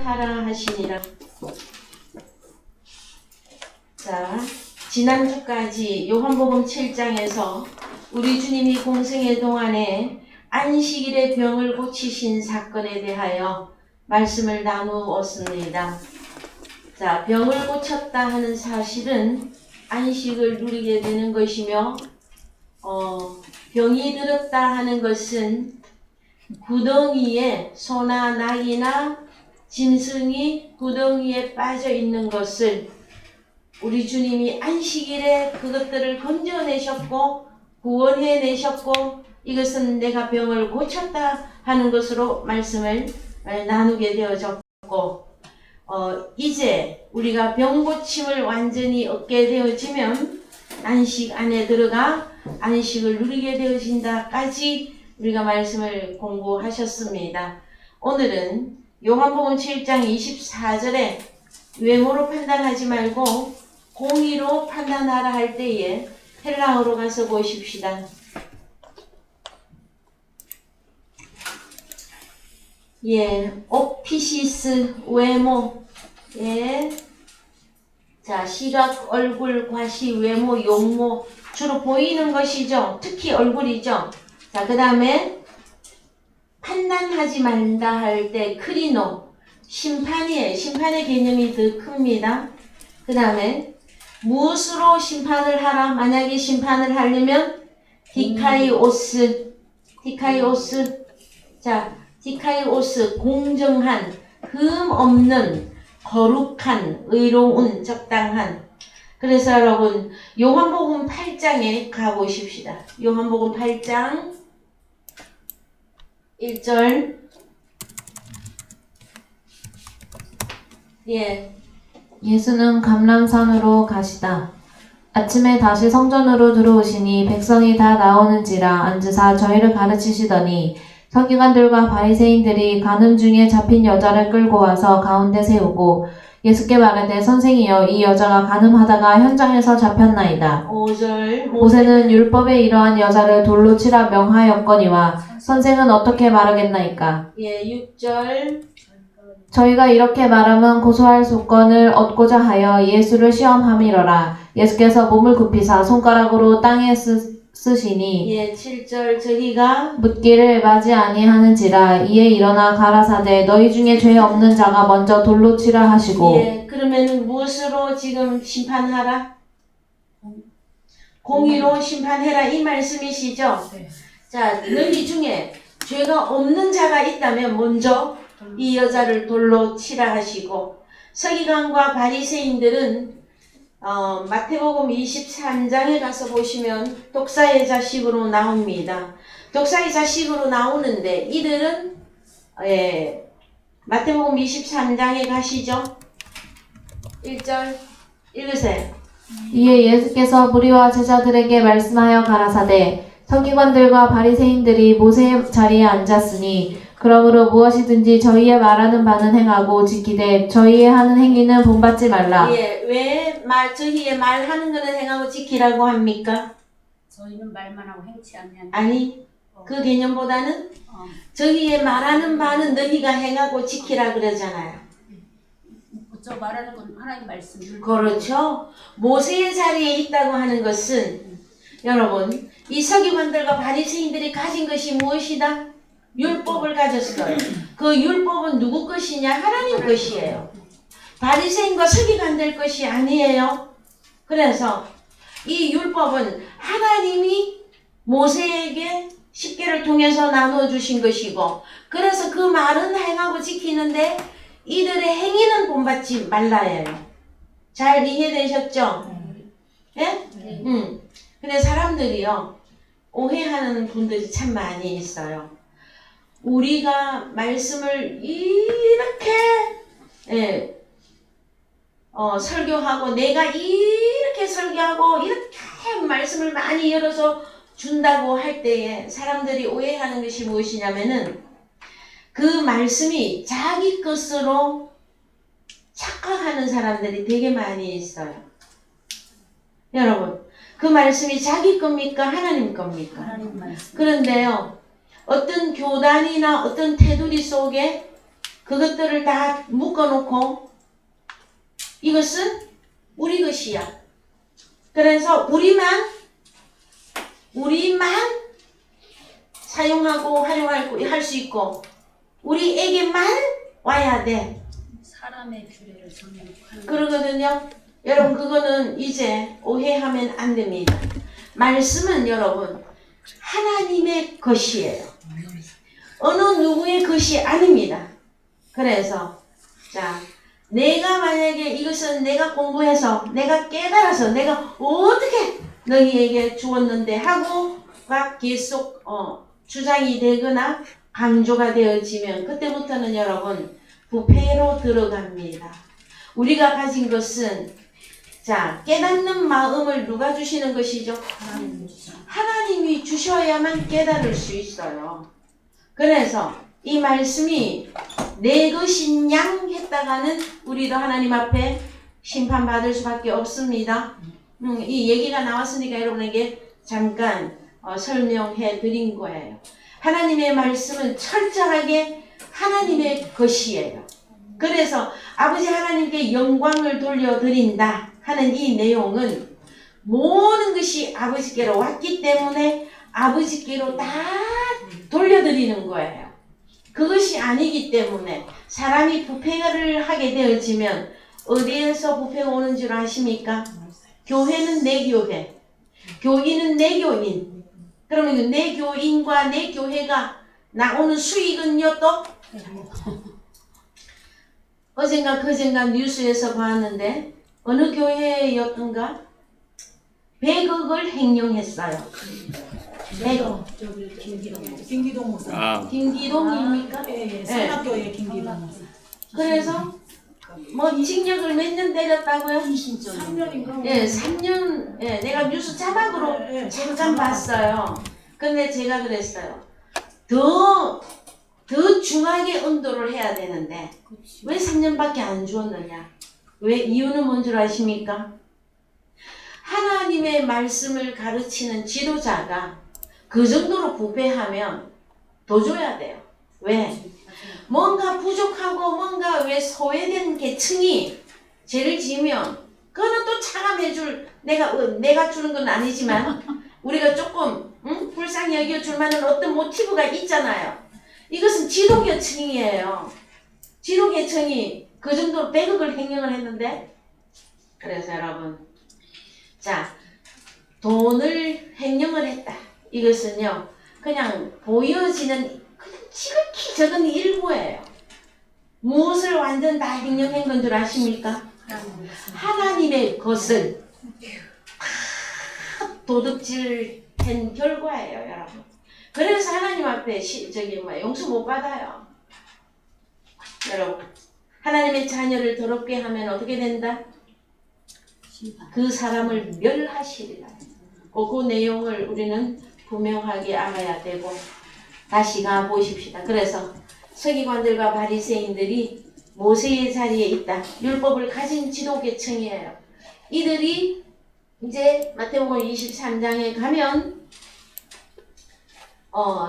하라 하시니라. 자, 지난주까지 요한복음 7장에서 우리 주님이 공생의 동안에 안식일에 병을 고치신 사건에 대하여 말씀을 나누었습니다. 자, 병을 고쳤다 하는 사실은 안식을 누리게 되는 것이며 병이 들었다 하는 것은 구덩이에 소나 낙이나 짐승이 구덩이에 빠져 있는 것을 우리 주님이 안식일에 그것들을 건져내셨고 구원해내셨고 이것은 내가 병을 고쳤다 하는 것으로 말씀을 나누게 되어졌고 이제 우리가 병 고침을 완전히 얻게 되어지면 안식 안에 들어가 안식을 누리게 되어진다까지 우리가 말씀을 공부하셨습니다. 오늘은 요한복음 7장 24절에 외모로 판단하지 말고 공의로 판단하라 할 때에 헬라어로 가서 보십시다. 오피시스 외모. 자, 시각, 얼굴, 과시, 외모, 용모 주로 보이는 것이죠. 특히 얼굴이죠. 자, 그 다음에 판단하지 말다 할 때 크리노, 심판이에요. 심판의 개념이 더 큽니다. 그 다음에 무엇으로 심판을 하라? 만약에 심판을 하려면 디카이오스. 자, 디카이오스 공정한, 흠 없는, 거룩한, 의로운, 적당한. 그래서 여러분 요한복음 8장에 가보십시다. 요한복음 8장 1절. 예수는 감람산으로 가시다. 아침에 다시 성전으로 들어오시니 백성이 다 나오는지라 앉으사 저희를 가르치시더니 서기관들과 바리새인들이 간음 중에 잡힌 여자를 끌고 와서 가운데 세우고 예수께 말하되 선생이여 이 여자가 간음하다가 현장에서 잡혔나이다. 5절. 모세는 율법에 이러한 여자를 돌로 치라 명하였거니와 선생은 어떻게 말하겠나이까? 6절. 저희가 이렇게 말하면 고소할 조건을 얻고자 하여 예수를 시험함이러라. 예수께서 몸을 굽히사 손가락으로 땅에 쓰시니 7절. 저희가 묻기를 맞이 아니하는지라. 이에 일어나 가라사대 너희 중에 죄 없는 자가 먼저 돌로 치라 하시고. 그러면 무엇으로 지금 심판하라? 공의로 심판해라 이 말씀이시죠? 자, 너희 중에 죄가 없는 자가 있다면 먼저 이 여자를 돌로 치라 하시고, 서기관과 바리새인들은 마태복음 23장에 가서 보시면 독사의 자식으로 나옵니다. 독사의 자식으로 나오는데 이들은 마태복음 23장에 가시죠. 1절 읽으세요. 이에 예수께서 무리와 제자들에게 말씀하여 가라사대 서기관들과 바리새인들이 모세의 자리에 앉았으니 그러므로 무엇이든지 저희의 말하는 바는 행하고 지키되 저희의 하는 행위는 본받지 말라. 왜 저희의 말하는 것은 행하고 지키라고 합니까? 저희는 말만 하고 행치 않는. 아니, 그 개념보다는 저희의 말하는 바는 너희가 행하고 지키라 그러잖아요. 저 말하는 건 하나님 말씀. 그렇죠. 모세의 자리에 있다고 하는 것은 여러분 이 서기관들과 바리새인들이 가진 것이 무엇이다? 율법을 가졌어요. 그 율법은 누구 것이냐? 하나님 것이에요. 바리새인과 서기관들 것이 아니에요. 그래서 이 율법은 하나님이 모세에게 십계를 통해서 나누어 주신 것이고, 그래서 그 말은 행하고 지키는데 이들의 행위는 본받지 말라예요. 잘 이해되셨죠? 근데 사람들이요 오해하는 분들이 참 많이 있어요. 우리가 말씀을 이렇게 설교하고 내가 이렇게 설교하고 이렇게 말씀을 많이 열어서 준다고 할 때에 사람들이 오해하는 것이 무엇이냐면은 그 말씀이 자기 것으로 착각하는 사람들이 되게 많이 있어요. 여러분 그 말씀이 자기 겁니까? 하나님 겁니까? 하나님 말씀. 그런데요 어떤 교단이나 어떤 테두리 속에 그것들을 다 묶어놓고 이것은 우리 것이야. 그래서 우리만 사용하고 활용할 수 있고 우리에게만 와야 돼. 사람의 규례를 정해놓고 하는 그러거든요. 여러분 그거는 이제 오해하면 안 됩니다. 말씀은 여러분 하나님의 것이에요. 어느 누구의 것이 아닙니다. 그래서 자 내가 만약에 이것은 내가 공부해서 내가 깨달아서 내가 어떻게 너희에게 주었는데 하고가 계속 주장이 되거나 강조가 되어지면 그때부터는 여러분 부패로 들어갑니다. 우리가 가진 것은 자 깨닫는 마음을 누가 주시는 것이죠? 하나님이 주셔야만 깨달을 수 있어요. 그래서 이 말씀이 내 것인 양 했다가는 우리도 하나님 앞에 심판받을 수밖에 없습니다. 이 얘기가 나왔으니까 여러분에게 잠깐 설명해 드린 거예요. 하나님의 말씀은 철저하게 하나님의 것이에요. 그래서 아버지 하나님께 영광을 돌려드린다 하는 이 내용은 모든 것이 아버지께로 왔기 때문에 아버지께로 다 돌려드리는 거예요. 그것이 아니기 때문에 사람이 부패를 하게 되어지면 어디에서 부패가 오는 줄 아십니까? 교회는 내 교회, 교인은 내 교인. 그러면 내 교인과 내 교회가 나오는 수익은요 또? 어젠가 그젠가 뉴스에서 봤는데 어느 교회였던가 100억을 횡령했어요. 100억. 김기동 목사. 김기동입니까? 예, 성악교회 김기동 목사. 그래서 뭐 징역을 몇 년 때렸다고요? 3년인가? 예, 3년. 예, 내가 뉴스 자막으로 잠깐 봤어요. 근데 제가 그랬어요. 더 중하게 응도를 해야 되는데 왜 3년밖에 안 주었느냐? 왜 이유는 뭔 줄 아십니까? 하나님의 말씀을 가르치는 지도자가 그 정도로 부패하면 더 줘야 돼요. 왜? 뭔가 부족하고 뭔가 왜 소외된 계층이 죄를 지으면 그거는 또 차감해줄 내가 주는 건 아니지만 우리가 조금 불쌍히 여겨줄 만한 어떤 모티브가 있잖아요. 이것은 지도계층이에요. 지도계층이 그 정도로 100억을 횡령을 했는데 그래서 여러분 자 돈을 횡령을 했다. 이것은요 그냥 보여지는 그냥 지극히 적은 일부예요. 무엇을 완전 다 횡령한 건 줄 아십니까? 하나님의 것을 다 도둑질한 결과예요, 여러분. 그래서 하나님 앞에 용서 못 받아요. 여러분, 하나님의 자녀를 더럽게 하면 어떻게 된다? 그 사람을 멸하시리라. 그 내용을 우리는 분명하게 알아야 되고 다시 가 보십시다. 그래서 서기관들과 바리새인들이 모세의 자리에 있다. 율법을 가진 지도계층이에요. 이들이 이제 마태복음 23장에 가면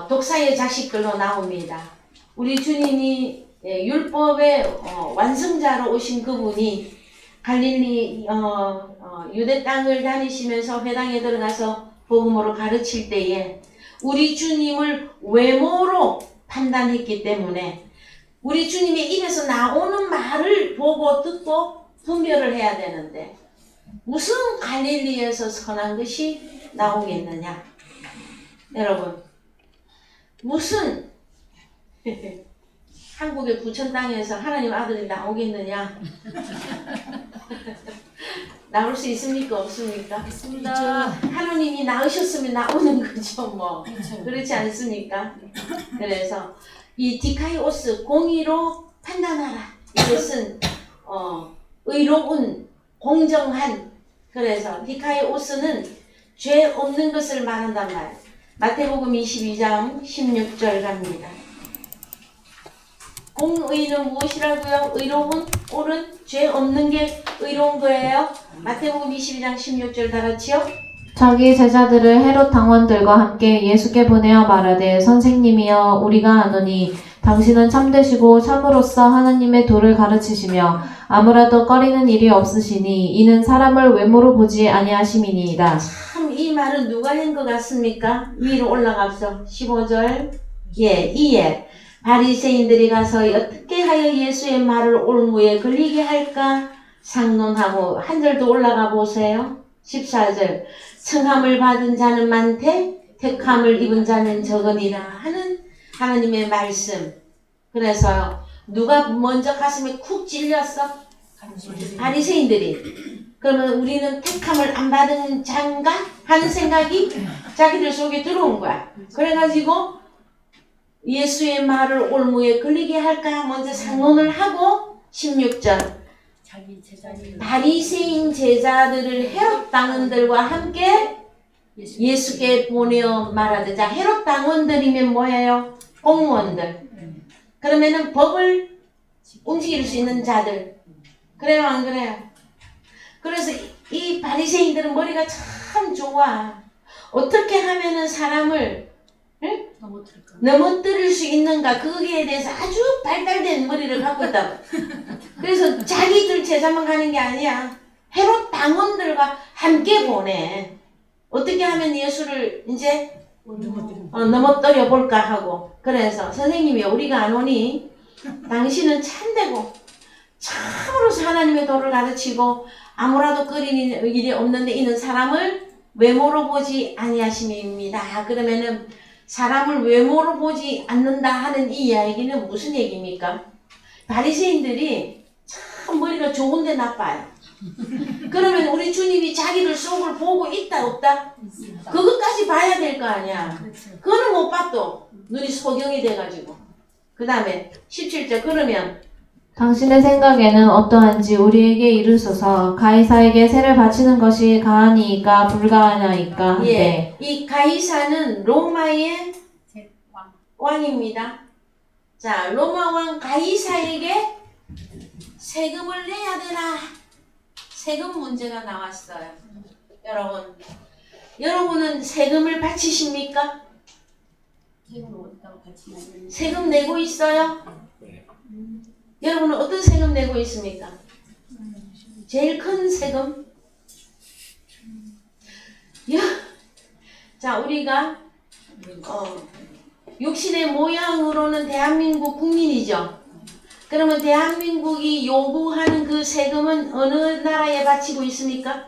독사의 자식들로 나옵니다. 우리 주님이 율법의 완성자로 오신 그분이 갈릴리 유대 땅을 다니시면서 회당에 들어가서 복음으로 가르칠 때에 우리 주님을 외모로 판단했기 때문에 우리 주님의 입에서 나오는 말을 보고 듣고 분별을 해야 되는데 무슨 갈릴리에서 선한 것이 나오겠느냐? 여러분 무슨 한국의 부천 땅에서 하나님 아들이 나오겠느냐? 나올 수 있습니까? 없습니까? 있습니다. 하나님이 낳으셨으면 나오는 거죠, 뭐. 그렇지 않습니까? 그래서 이 디카이오스 공의로 판단하라. 이것은 의로운 공정한 그래서 디카이오스는 죄 없는 것을 말한단 말. 마태복음 22장 16절 갑니다. 공의는 무엇이라고요? 의로운, 옳은, 죄 없는 게 의로운 거예요. 마태복음 22장 16절 다 같이요. 자기 제자들을 헤롯 당원들과 함께 예수께 보내어 말하되 선생님이여 우리가 아노니 당신은 참되시고 참으로써 하나님의 도를 가르치시며 아무라도 꺼리는 일이 없으시니 이는 사람을 외모로 보지 아니하심이니이다. 참 이 말은 누가 한 것 같습니까? 위로 올라가서 15절. 예, 이에 바리새인들이 가서 어떻게 하여 예수의 말을 올무에 걸리게 할까 상론하고 한 절 더 올라가 보세요. 14절. 청함을 받은 자는 많되 택함을 입은 자는 적으니라 하는 하나님의 말씀. 그래서 누가 먼저 가슴에 쿡 찔렸어? 바리새인들이. 그러면 우리는 택함을 안 받은 자인가 하는 생각이 자기들 속에 들어온 거야. 그래가지고 예수의 말을 올무에 걸리게 할까 먼저 상론을 하고 16절. 자기 제자를 바리새인 제자들을 헤롯 당원들과 함께 예수께 보내어 말하되. 자, 헤롯 당원들이면 뭐예요? 공무원들. 그러면은 법을 움직일 수 있는 자들. 그래요, 안 그래요? 그래서 이 바리새인들은 머리가 참 좋아. 어떻게 하면은 사람을 넘어뜨릴까? 넘어뜨릴 수 있는가, 거기에 대해서 아주 발달된 머리를 갖고 있다. 그래서 자기들 제자만 가는 게 아니야. 헤롯 당원들과 함께 보내. 어떻게 하면 예수를 이제 넘어뜨려 볼까 하고. 그래서 선생님이 우리가 안 오니 당신은 참되고 참으로서 하나님의 도를 가르치고 아무라도 꺼리는 일이 없는데 이는 사람을 외모로 보지 아니하심입니다. 그러면은 사람을 외모로 보지 않는다 하는 이 이야기는 무슨 얘기입니까? 바리새인들이 참 머리가 좋은데 나빠요. 그러면 우리 주님이 자기들 속을 보고 있다 없다? 그것까지 봐야 될 거 아니야. 그거는 못 봐도 눈이 소경이 돼가지고. 그 다음에 17절. 그러면 당신의 생각에는 어떠한지 우리에게 이르소서. 가이사에게 세를 바치는 것이 가하니이까 불가하나이까 한데. 예, 이 가이사는 로마의 왕. 왕입니다. 자, 로마 왕 가이사에게 세금을 내야 되나? 세금 문제가 나왔어요. 여러분은 세금을 바치십니까? 세금을 어디다가 같이 내는 세금 내고 있어요? 여러분은 어떤 세금 내고 있습니까? 제일 큰 세금? 자, 우리가 육신의 모양으로는 대한민국 국민이죠. 그러면 대한민국이 요구하는 그 세금은 어느 나라에 바치고 있습니까?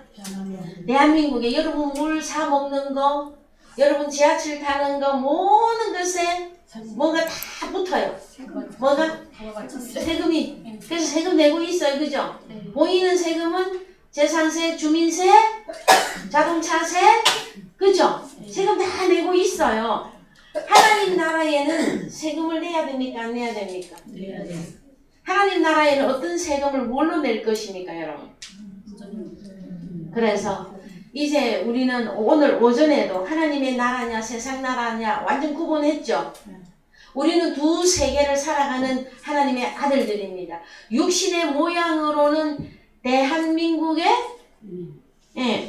대한민국에. 여러분 물 사 먹는 거, 여러분 지하철 타는 거, 모든 것에 뭐가 다 붙어요. 뭐가? 세금이. 그래서 세금 내고 있어요. 그죠? 보이는 세금은 재산세, 주민세, 자동차세, 그죠? 세금 다 내고 있어요. 하나님 나라에는 세금을 내야 됩니까? 안 내야 됩니까? 내야 돼. 하나님 나라에는 어떤 세금을 뭘로 낼 것입니까, 여러분? 그래서 이제 우리는 오늘 오전에도 하나님의 나라냐 세상 나라냐 완전 구분했죠. 우리는 두 세계를 살아가는 하나님의 아들들입니다. 육신의 모양으로는 대한민국의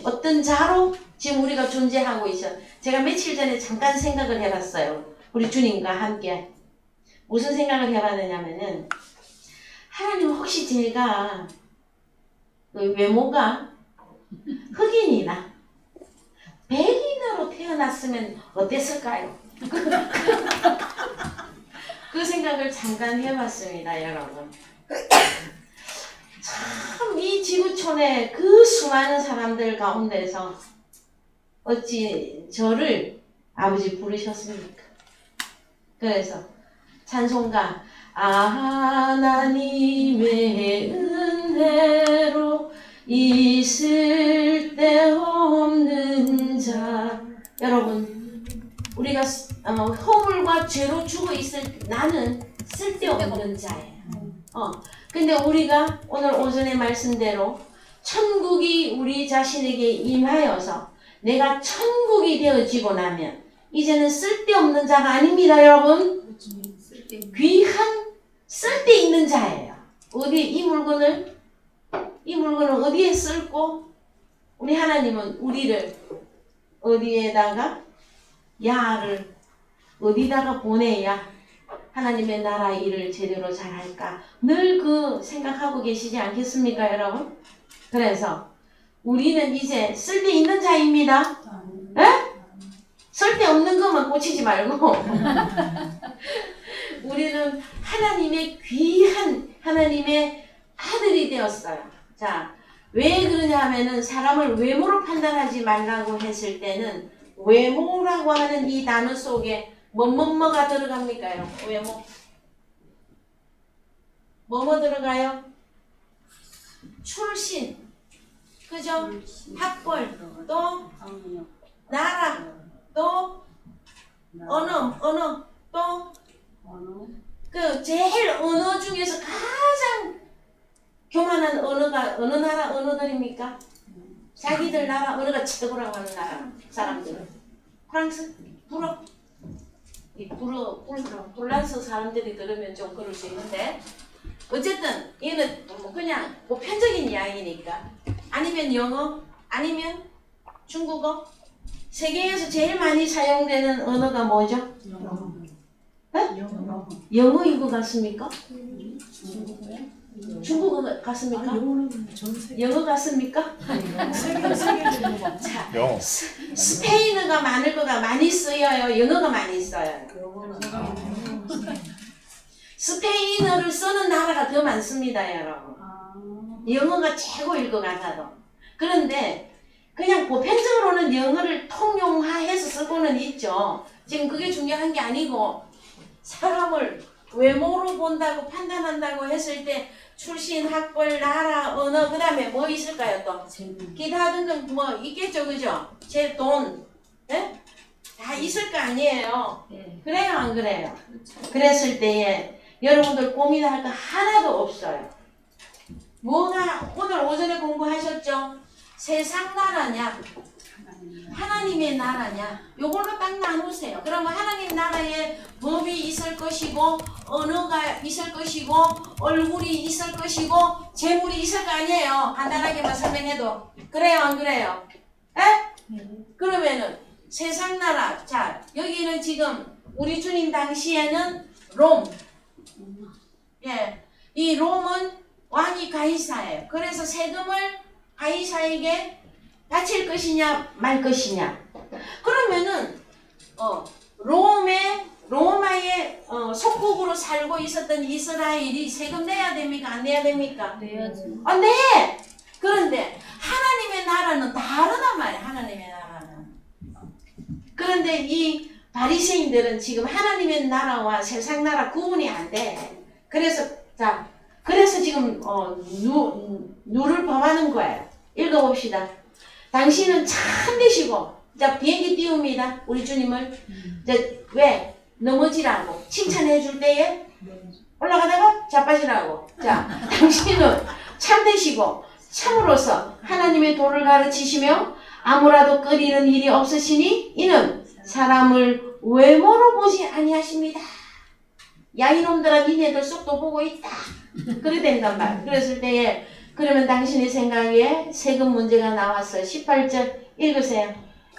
어떤 자로 지금 우리가 존재하고 있어. 제가 며칠 전에 잠깐 생각을 해봤어요. 우리 주님과 함께. 무슨 생각을 해봤느냐면은 하나님 혹시 제가 외모가 흑인이나 백인으로 태어났으면 어땠을까요? 그 생각을 잠깐 해봤습니다, 여러분. 참 이 지구촌의 그 수많은 사람들 가운데서 어찌 저를 아버지 부르셨습니까? 그래서 찬송가 하나님의 은혜로 있을 데 없는 자. 여러분, 우리가 허물과 죄로 죽어 있을 나는 쓸데없는 자예요. 근데 우리가 오늘 오전의 말씀대로 천국이 우리 자신에게 임하여서 내가 천국이 되어지고 나면 이제는 쓸데없는 자가 아닙니다, 여러분. 귀한 쓸데있는 자예요. 어디 이 물건을 어디에 쓸고 우리 하나님은 우리를 어디에다가 야를 어디다가 보내야 하나님의 나라 일을 제대로 잘할까? 늘 그 생각하고 계시지 않겠습니까, 여러분? 그래서 우리는 이제 쓸데있는 자입니다. 에? 쓸데없는 것만 꽂히지 말고 우리는 하나님의 귀한 하나님의 아들이 되었어요. 자, 왜 그러냐 하면은 사람을 외모로 판단하지 말라고 했을 때는 외모라고 하는 이 단어 속에 뭐가 들어갑니까? 여러분? 외모 뭐 들어가요? 출신, 그죠? 학벌, 또 나라, 또 언어, 또 그 제일 언어 중에서 가장 교만한 언어가 어느 나라 언어들입니까? 자기들 나라 언어가 최고라고 하는 나라 사람들은 프랑스, 불어. 이 불란서 사람들이 들으면 좀 그럴 수 있는데 어쨌든 이는 뭐 그냥 보편적인 이야기니까 아니면 영어, 아니면 중국어. 세계에서 제일 많이 사용되는 언어가 뭐죠? 영어인 것 같습니까? 중국어 같습니까? 영어 같습니까? 자, 영어. 스페인어가 많이 쓰여요. 영어가 많이 써요. 스페인어를 쓰는 나라가 더 많습니다, 여러분. 영어가 최고일 것 같아도. 그런데 그냥 보편적으로는 영어를 통용화해서 쓰고는 있죠. 지금 그게 중요한 게 아니고 사람을 외모로 본다고 판단한다고 했을 때 출신, 학벌, 나라, 언어, 그 다음에 뭐 있을까요 또? 기타 등등 뭐 있겠죠, 그죠? 제 돈, 예? 다 있을 거 아니에요. 그래요, 안 그래요? 그랬을 때에 여러분들 고민할 거 하나도 없어요. 뭐가 오늘 오전에 공부하셨죠? 세상 나라냐? 하나님의 나라냐? 요걸로 딱 나누세요. 그러면 하나님 나라에 법이 있을 것이고 언어가 있을 것이고 얼굴이 있을 것이고 재물이 있을 거 아니에요. 간단하게만 설명해도. 그래요, 안 그래요? 에? 그러면은 세상 나라. 자, 여기는 지금 우리 주님 당시에는 롬. 예, 이 롬은 왕이 가이사예요. 그래서 세금을 가이사에게 바칠 것이냐 말 것이냐. 그러면은 로마의 속국으로 살고 있었던 이스라엘이 세금 내야 됩니까? 안 내야 됩니까? 내야지. 네. 그런데 하나님의 나라는 다르단 말이야. 하나님의 나라는. 그런데 이 바리새인들은 지금 하나님의 나라와 세상 나라 구분이 안 돼. 그래서 지금 누를 범하는 거예요. 읽어봅시다. 당신은 참되시고, 자, 비행기 띄웁니다. 우리 주님을. 왜? 넘어지라고. 칭찬해 줄 때에 올라가다가 자빠지라고. 자, 당신은 참되시고, 참으로서 하나님의 도를 가르치시며, 아무라도 끓이는 일이 없으시니, 이는 사람을 외모로 보지 아니하십니다. 야, 이놈들아, 니네들 속도 보고 있다. 그래 된단 말. 그랬을 때에, 그러면 당신의 생각에 세금 문제가 나왔어요. 18절 읽으세요.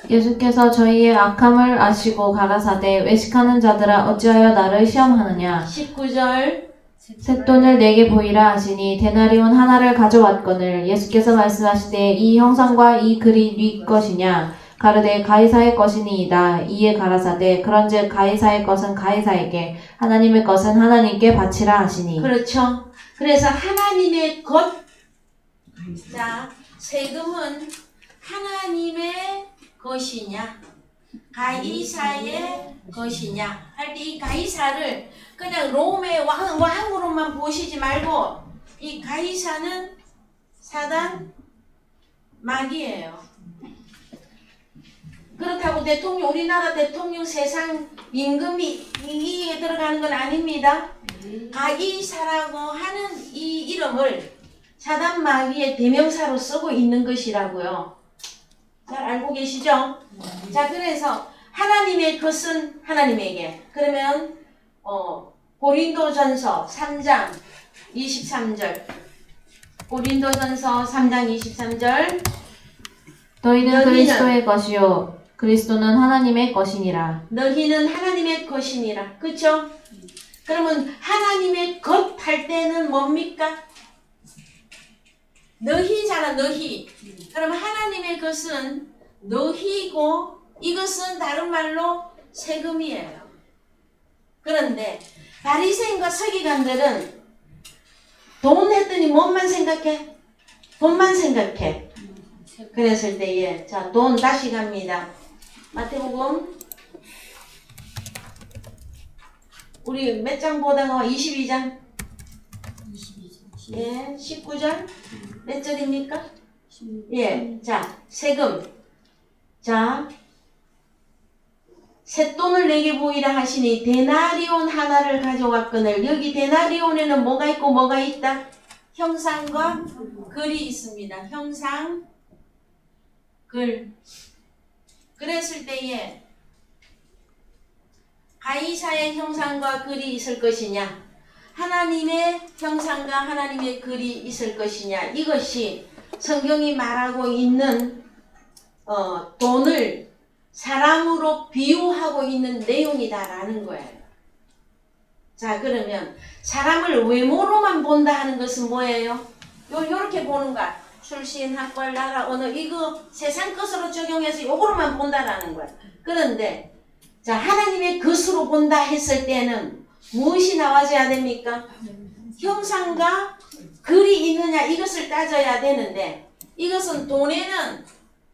예수께서 저희의 악함을 아시고 가라사대 외식하는 자들아 어찌하여 나를 시험하느냐 19절 쇳돈을 내게 보이라 하시니 데나리온 하나를 가져왔거늘 예수께서 말씀하시되 이 형상과 이 글이 네 것이냐 가르되 가이사의 것이니이다. 이에 가라사대 그런즉 가이사의 것은 가이사에게 하나님의 것은 하나님께 바치라 하시니. 그렇죠. 그래서 하나님의 것. 자, 세금은 하나님의 것이냐 가이사의 것이냐 할 때 이 가이사를 그냥 롬의 왕으로만 보시지 말고 이 가이사는 사단 마귀예요. 그렇다고 대통령, 우리나라 대통령 세상 임금이 이에 들어가는 건 아닙니다. 가이사라고 하는 이 이름을 사단 마귀의 대명사로 쓰고 있는 것이라고요. 잘 알고 계시죠? 자, 그래서 하나님의 것은 하나님에게. 그러면 고린도전서 3장 23절. 고린도전서 3장 23절. 너희는 그리스도의 것이요 그리스도는 하나님의 것이니라. 너희는 하나님의 것이니라. 그쵸? 그러면 하나님의 것 할 때는 뭡니까? 너희잖아, 너희. 그러면 하나님의 것은 너희고 이것은 다른 말로 세금이에요. 그런데 바리새인과 서기관들은 돈 했더니 뭐만 생각해? 돈만 생각해. 그랬을 때에 자, 돈 다시 갑니다. 마태복음 우리 몇 장 보다가 22장 22장. 예, 19절 몇 절입니까? 예, 자, 세금. 자, 쇳돈을 내게 보이라 하시니 데나리온 하나를 가져왔거늘. 여기 데나리온에는 뭐가 있고 뭐가 있다? 형상과 글이 있습니다. 형상, 글. 그랬을 때에 가이사의 형상과 글이 있을 것이냐, 하나님의 형상과 하나님의 글이 있을 것이냐, 이것이 성경이 말하고 있는 돈을 사람으로 비유하고 있는 내용이다라는 거예요. 자, 그러면 사람을 외모로만 본다 하는 것은 뭐예요? 요렇게 보는 거야. 출신, 학벌, 나라, 언어, 이거 세상 것으로 적용해서 요거로만 본다라는 거야. 그런데 자, 하나님의 것으로 본다 했을 때는 무엇이 나와줘야 됩니까? 형상과 글이 있느냐, 이것을 따져야 되는데, 이것은 돈에는,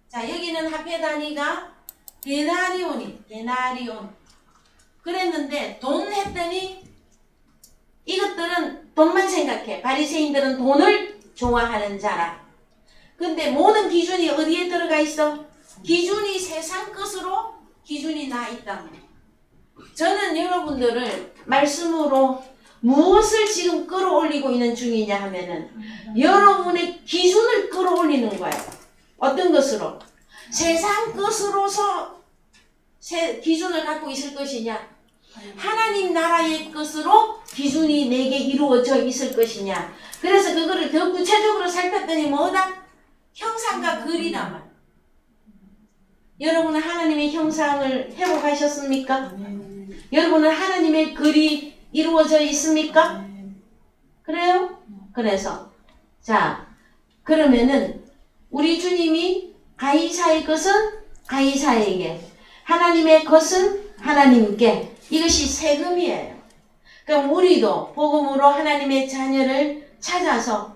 자, 여기는 화폐 단위가 데나리온. 그랬는데, 돈 했더니, 이것들은 돈만 생각해. 바리새인들은 돈을 좋아하는 자라. 근데 모든 기준이 어디에 들어가 있어? 기준이 세상 것으로 기준이 나 있다. 저는 여러분들을 말씀으로 무엇을 지금 끌어올리고 있는 중이냐 하면은 여러분의 기준을 끌어올리는 거예요. 어떤 것으로? 세상 것으로서 기준을 갖고 있을 것이냐, 하나님 나라의 것으로 기준이 내게 이루어져 있을 것이냐. 그래서 그거를 더 구체적으로 살폈더니 뭐다? 형상과 글이란 말. 여러분은 하나님의 형상을 회복하셨습니까? 여러분은 하나님의 글이 이루어져 있습니까? 그래요? 그래서 자, 그러면은 우리 주님이 가이사의 것은 가이사에게, 하나님의 것은 하나님께, 이것이 세금이에요. 그럼 우리도 복음으로 하나님의 자녀를 찾아서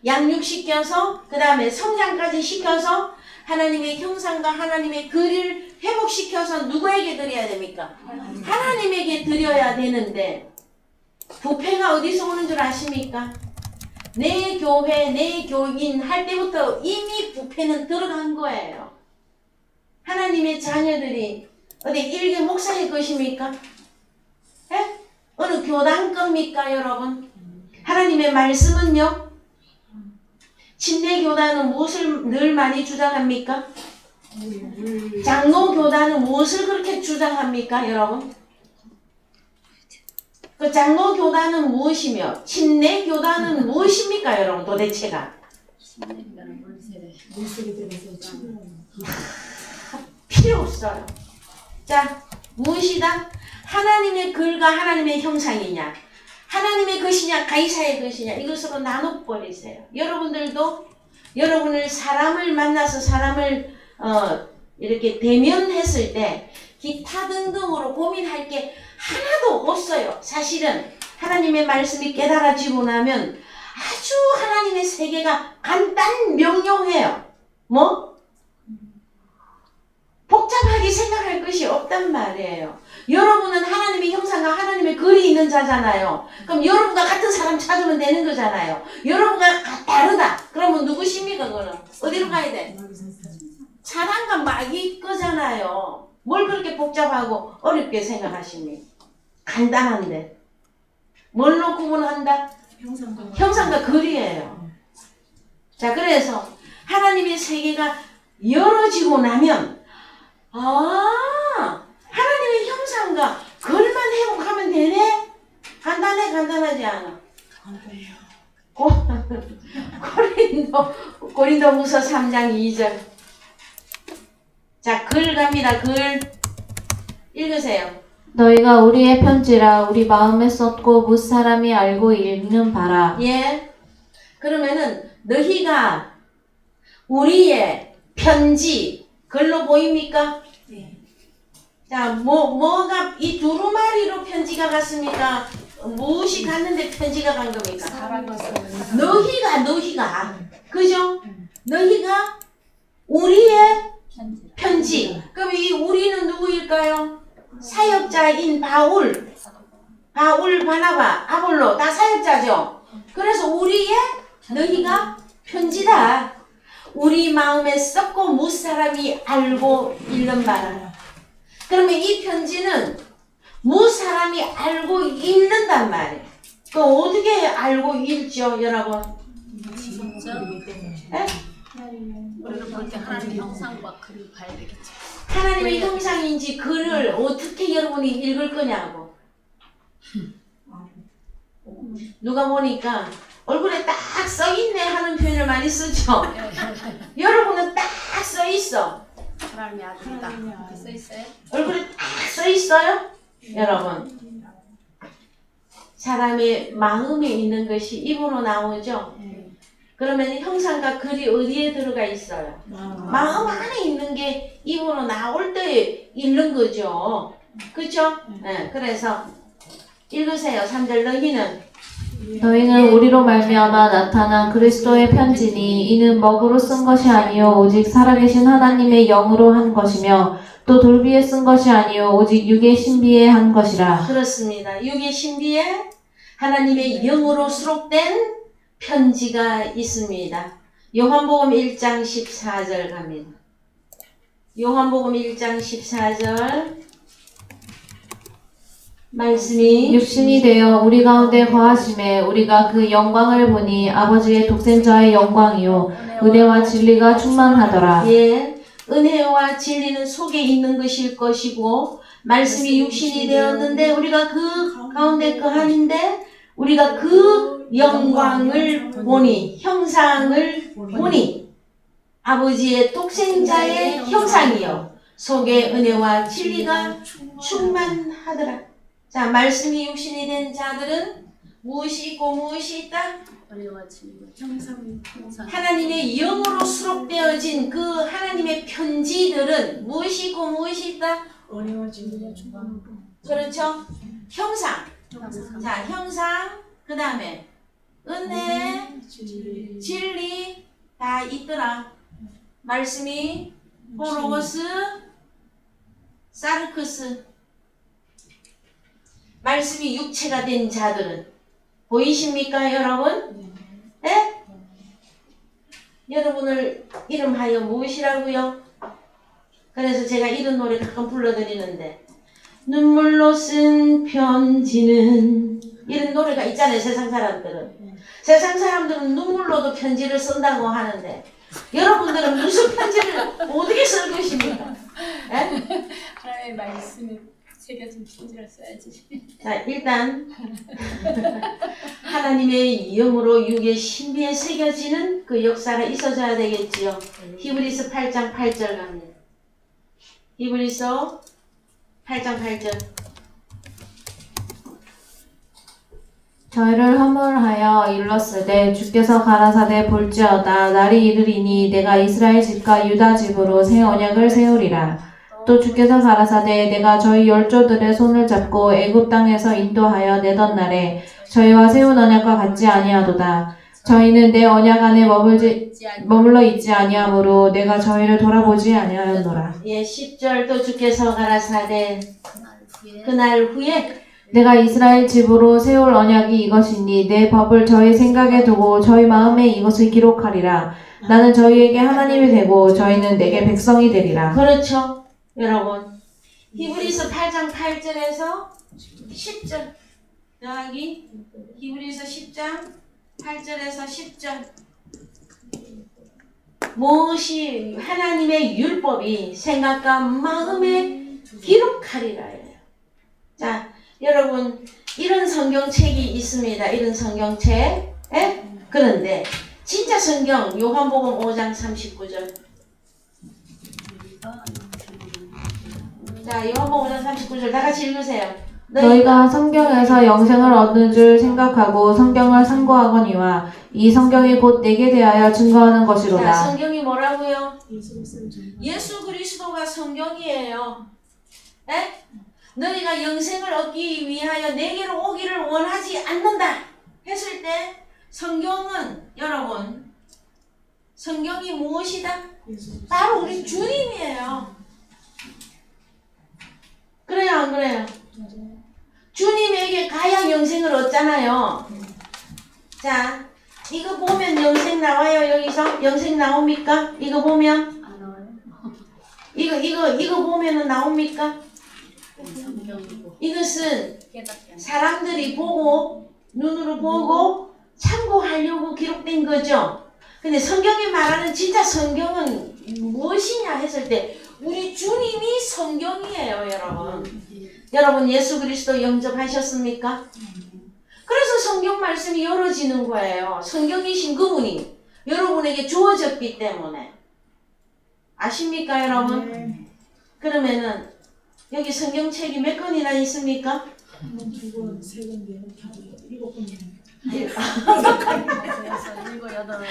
양육시켜서 그 다음에 성장까지 시켜서 하나님의 형상과 하나님의 글을 회복시켜서 누구에게 드려야 됩니까? 하나님에게 드려야 되는데, 부패가 어디서 오는 줄 아십니까? 내 교회, 내 교인 할 때부터 이미 부패는 들어간 거예요. 하나님의 자녀들이 어디 일개 목사의 것입니까? 에? 어느 교단 겁니까, 여러분? 하나님의 말씀은요? 침례 교단은 무엇을 늘 많이 주장합니까? 장로 교단은 무엇을 그렇게 주장합니까, 여러분? 그 장로 교단은 무엇이며 침례 교단은 무엇입니까, 여러분? 도대체가 필요 없어요. 자, 무엇이다? 하나님의 글과 하나님의 형상이냐, 하나님의 것이냐, 가이사의 것이냐, 이것으로 나눠버리세요. 여러분들도 여러분을 사람을 만나서 사람을 이렇게 대면했을 때 기타 등등으로 고민할 게 하나도 없어요. 사실은 하나님의 말씀이 깨달아지고 나면 아주 하나님의 세계가 간단 명료해요. 뭐? 복잡하게 생각할 것이 없단 말이에요. 여러분은 하나님의 형상과 하나님의 글이 있는 자잖아요. 그럼 여러분과 같은 사람 찾으면 되는 거잖아요. 여러분과 다르다. 그러면 누구십니까, 그거는? 어디로 가야 돼? 사랑과 마귀 거잖아요. 뭘 그렇게 복잡하고 어렵게 생각하십니까? 간단한데. 뭘로 구분한다? 형상과 글이에요. 자, 그래서 하나님의 세계가 열어지고 나면, 하나님의 형상과 글만 회복하면 되네? 간단해, 간단하지 않아? 간단해요. 고린도후서 3장 2절. 자, 글 갑니다. 글 읽으세요. 너희가 우리의 편지라 우리 마음에 썼고 뭇 사람이 알고 읽는 바라. 예. 그러면은 너희가 우리의 편지 글로 보입니까? 네. 자, 뭐가 이 두루마리로 편지가 갔습니까? 무엇이 갔는데 편지가 간 겁니까? 너희가 그죠? 너희가 우리의 편지. 그럼 이 우리는 누구일까요? 사역자인 바울, 바나바, 아볼로 다 사역자죠. 그래서 우리의 너희가 편지다. 우리 마음에 썩고 무 사람이 알고 읽는 바라. 그러면 이 편지는 무 사람이 알고 읽는단 말이에요. 그 어떻게 알고 읽죠, 여러분? 진짜 에? 우리가 볼 때 하나님 형상과 글을 봐야 되겠죠. 하나님의 형상인지 글을 어떻게 여러분이 읽을 거냐고. 누가 보니까 얼굴에 딱 써있네 하는 표현을 많이 쓰죠. 여러분은 딱 써있어. 하나님의 아들이다. 이렇게 써 있어요. 얼굴에 딱 써있어요. 여러분. 사람의 마음에 있는 것이 입으로 나오죠. 그러면 형상과 글이 어디에 들어가 있어요? 마음 안에 있는 게 입으로 나올 때 읽는 거죠. 그렇죠? 네, 그래서 읽으세요. 3절 너희는 우리로 말미암아 나타난 그리스도의 편지니 이는 먹으로 쓴 것이 아니요 오직 살아계신 하나님의 영으로 한 것이며 또 돌비에 쓴 것이 아니요 오직 육의 신비에 한 것이라. 그렇습니다. 육의 신비에 하나님의 영으로 수록된 편지가 있습니다. 요한복음 1장 14절 갑니다. 요한복음 1장 14절 말씀이 육신이 되어 우리 가운데 거하심에 우리가 그 영광을 보니 아버지의 독생자의 영광이요 은혜와 진리가 충만하더라. 예, 은혜와 진리는 속에 있는 것일 것이고 말씀이 육신이 되었는데 우리가 그 가운데 거하는데 우리가 그 영광을 보니 형상을 보니 아버지의 독생자의 형상이요 속에 은혜와 진리가 충만하더라. 자, 말씀이 육신이 된 자들은 무엇이 있고 무엇이 있다? 은혜와 진리가 형상. 하나님의 영으로 수록되어진 그 하나님의 편지들은 무엇이 있고 무엇이 있다? 은혜와 진리가 충만하고. 그렇죠? 형상. 자, 형상, 그 다음에 은혜, 진리 다 있더라. 말씀이 호로고스, 사르크스. 말씀이 육체가 된 자들은 보이십니까, 여러분? 네? 여러분을 이름하여 무엇이라고요? 그래서 제가 이런 노래 가끔 불러드리는데 눈물로 쓴 편지는 이런 노래가 있잖아요. 세상 사람들은 눈물로도 편지를 쓴다고 하는데 여러분들은 무슨 편지를 어떻게 쓸 것입니까? 네? 하나님의 말씀에 새겨진 편지를 써야지. 자, 일단 하나님의 영으로 육의 신비에 새겨지는 그 역사가 있어져야 되겠지요. 히브리서 8장 8절 갑니다. 히브리서 8장 8절. 저희를 허물하여 일렀으되 주께서 가라사대 볼지어다 날이 이르리니 내가 이스라엘 집과 유다 집으로 새 언약을 세우리라. 또 주께서 가라사대 내가 저희 열조들의 손을 잡고 애굽 땅에서 인도하여 내던 날에 저희와 세운 언약과 같지 아니하도다. 저희는 내 언약 안에 머물러 있지 아니하므로 내가 저희를 돌아보지 아니하였노라. 예, 10절 또 주께서 가라사대 그날 후에 내가 이스라엘 집으로 세울 언약이 이것이니 내 법을 저희 생각에 두고 저희 마음에 이것을 기록하리라. 나는 저희에게 하나님이 되고 저희는 내게 백성이 되리라. 그렇죠, 여러분. 히브리서 8장 8절에서 10절 더하기 히브리서 10장 8절에서 10절 무엇이 하나님의 율법이 생각과 마음에 기록하리라예요. 자, 여러분 이런 성경책이 있습니다. 이런 성경책. 에? 그런데 진짜 성경 요한복음 5장 39절 자, 요한복음 5장 39절 다 같이 읽으세요. 너희가 성경에서 영생을 얻는 줄 생각하고 성경을 상고하거니와 이 성경이 곧 내게 대하여 증거하는 자, 것이로다. 성경이 뭐라고요? 예수를 예수 그리스도가 성경이에요. 에? 너희가 영생을 얻기 위하여 내게로 오기를 원하지 않는다 했을 때 성경은 여러분 성경이 무엇이다? 바로 우리 주님이에요. 그래요 안 그래요? 주님에게 가야 영생을 얻잖아요. 자, 이거 보면 영생 나와요. 여기서 영생 나옵니까? 이거 보면 안 나와요? 이거 보면은 나옵니까? 성경이고 이것은 깨닫게 하는 사람들이 보고 눈으로 보고 참고하려고 기록된 거죠. 근데 성경이 말하는 진짜 성경은 무엇이냐 했을 때 우리 주님이 성경이에요, 여러분. 여러분 예수 그리스도 영접하셨습니까? 그래서 성경 말씀이 열어지는 거예요. 성경이신 그분이 여러분에게 주어졌기 때문에. 아십니까, 여러분? 그러면은 여기 성경책이 몇 권이나 있습니까? 두 권, 세 권, 네 권, 다섯 권, 일곱 권. 여섯, 일곱, 여덟.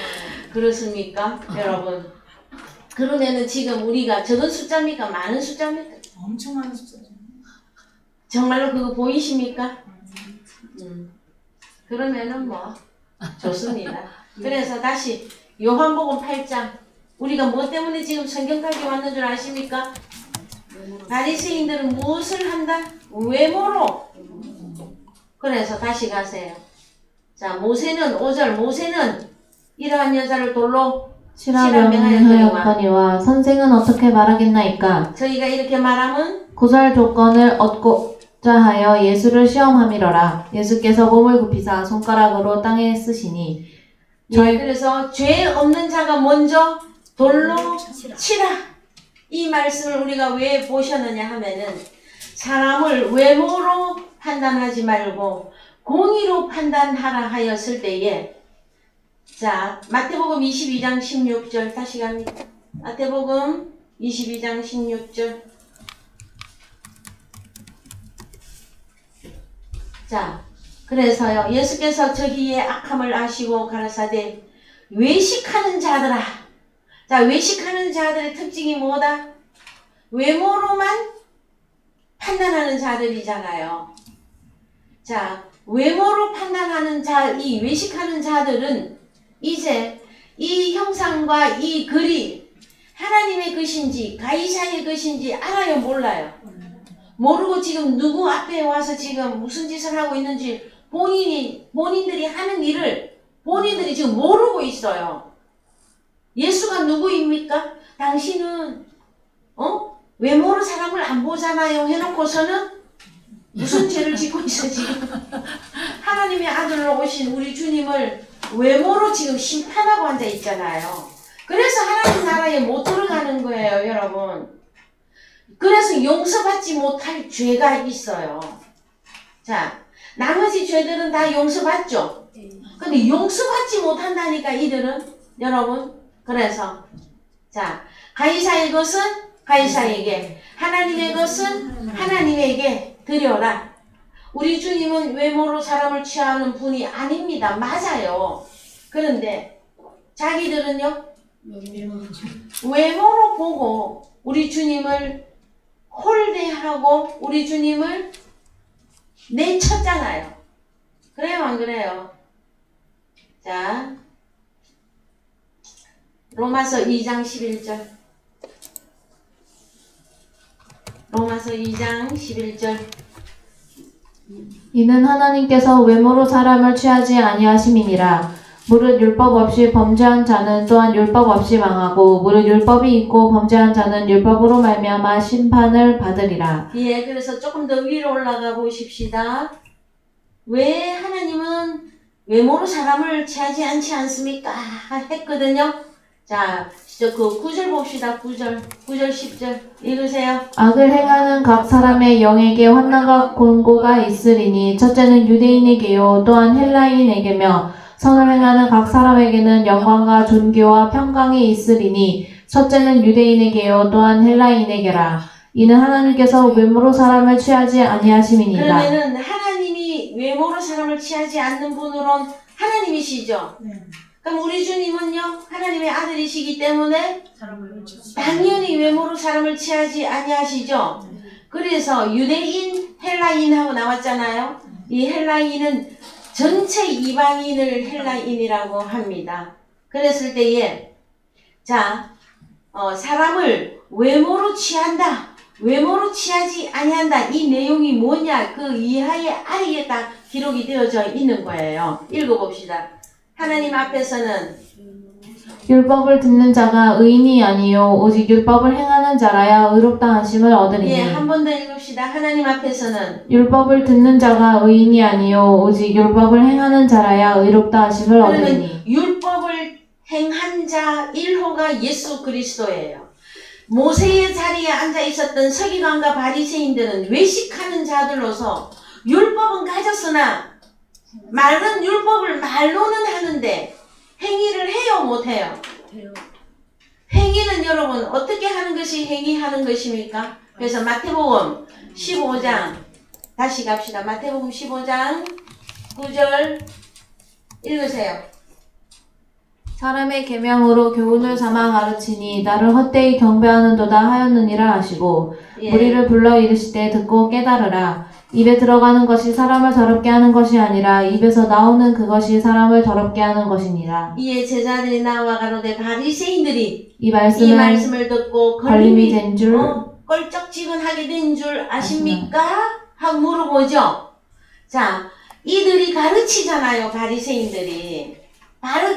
그렇습니까, 여러분? 그러면은 지금 우리가 적은 숫자입니까? 많은 숫자입니까? 엄청 많은 숫자죠. 정말로 그거 보이십니까? 그러면은 뭐 좋습니다. 그래서 다시 요한복음 8장 우리가 뭐 때문에 지금 성경까지 왔는 줄 아십니까? 바리새인들은 무엇을 한다? 외모로. 그래서 다시 가세요. 자, 모세는 5절 모세는 이러한 여자를 돌로 실화명하였거니와 선생은 어떻게 말하겠나이까? 저희가 이렇게 말하면 고살 조건을 얻고자 하여 예수를 시험함이러라. 예수께서 몸을 굽히사 손가락으로 땅에 쓰시니 저희 그래서 죄 없는 자가 먼저 돌로 치라. 이 말씀을 우리가 왜 보셨느냐 하면은 사람을 외모로 판단하지 말고 공의로 판단하라 하였을 때에 자 마태복음 22장 16절 다시 갑니다. 마태복음 22장 16절 자 그래서요 예수께서 저기에 악함을 아시고 가라사대 외식하는 자들아 자 외식하는 자들의 특징이 뭐다? 외모로만 판단하는 자들이잖아요. 자 외모로 판단하는 자, 이 외식하는 자들은 이제 이 형상과 이 글이 하나님의 것인지 가이사의 것인지 알아요 몰라요? 모르고 지금 누구 앞에 와서 지금 무슨 짓을 하고 있는지 본인들이 하는 일을 본인들이 지금 모르고 있어요. 예수가 누구입니까? 당신은 외모로 사람을 안 보잖아요 해놓고서는 무슨 죄를 짓고 있어 지금. 하나님의 아들로 오신 우리 주님을 외모로 지금 심판하고 앉아 있잖아요. 그래서 하나님 나라에 못 들어가는 거예요 여러분. 그래서 용서받지 못할 죄가 있어요. 자 나머지 죄들은 다 용서받죠. 근데 용서받지 못한다니까 이들은 여러분. 그래서 자 가이사의 것은 가이사에게 하나님의 것은 하나님에게 드려라. 우리 주님은 외모로 사람을 취하는 분이 아닙니다. 맞아요. 그런데 자기들은요 외모로 보고 우리 주님을 홀대하고 우리 주님을 내쳤잖아요. 그래요 안 그래요? 자 로마서 2장 11절 로마서 2장 11절 이는 하나님께서 외모로 사람을 취하지 아니하심이니라. 무릇 율법 없이 범죄한 자는 또한 율법 없이 망하고 무릇 율법이 있고 범죄한 자는 율법으로 말미암아 심판을 받으리라. 예, 그래서 조금 더 위로 올라가 보십시다. 왜 하나님은 외모로 사람을 취하지 않지 않습니까? 했거든요. 자, 그 9절 봅시다. 9절 10절 읽으세요. 악을 행하는 각 사람의 영에게 환난과 곤고가 있으리니 첫째는 유대인에게요 또한 헬라인에게며 선을 행하는 각 사람에게는 영광과 존귀와 평강이 있으리니 첫째는 유대인에게요 또한 헬라인에게라. 이는 하나님께서 외모로 사람을 취하지 아니하심이니라. 그러면은 하나님이 외모로 사람을 취하지 않는 분으론 하나님이시죠. 네. 그럼 우리 주님은요 하나님의 아들이시기 때문에 사람을 당연히 외모로 사람을 취하지 아니하시죠. 그래서 유대인, 헬라인하고 나왔잖아요. 이 헬라인은 전체 이방인을 헬라인이라고 합니다. 그랬을 때에 사람을 외모로 취한다, 외모로 취하지 아니한다. 이 내용이 뭐냐? 그 이하의 아래에 딱 기록이 되어져 있는 거예요. 읽어봅시다. 하나님 앞에서는 율법을 듣는 자가 의인이 아니요 오직 율법을 행하는 자라야 의롭다 하심을 얻으리니. 한 번 더 읽읍시다. 하나님 앞에서는 율법을 듣는 자가 의인이 아니요 오직 율법을 행하는 자라야 의롭다 하심을 얻으리니. 그러면 율법을 행한 자 1호가 예수 그리스도예요. 모세의 자리에 앉아 있었던 서기관과 바리새인들은 외식하는 자들로서 율법은 가졌으나 말은 율법을 말로는 하는데 행위를 해요, 못해요? 돼요. 행위는 여러분 어떻게 하는 것이 행위하는 것입니까? 그래서 마태복음 15장 다시 갑시다. 마태복음 15장 9절 읽으세요. 사람의 계명으로 교훈을 삼아 가르치니 나를 헛되이 경배하는도다 하였느니라 하시고 예. 무리를 불러 이르시되 듣고 깨달으라. 입에 들어가는 것이 사람을 더럽게 하는 것이 아니라 입에서 나오는 그것이 사람을 더럽게 하는 것이니라. 이에 제자들이 나와 가로되 바리새인들이 이 이 말씀은 말씀을 듣고 걸림이 된 줄 껄쩍지근하게 된 줄 아십니까? 하고 물어보죠. 자, 이들이 가르치잖아요. 바리새인들이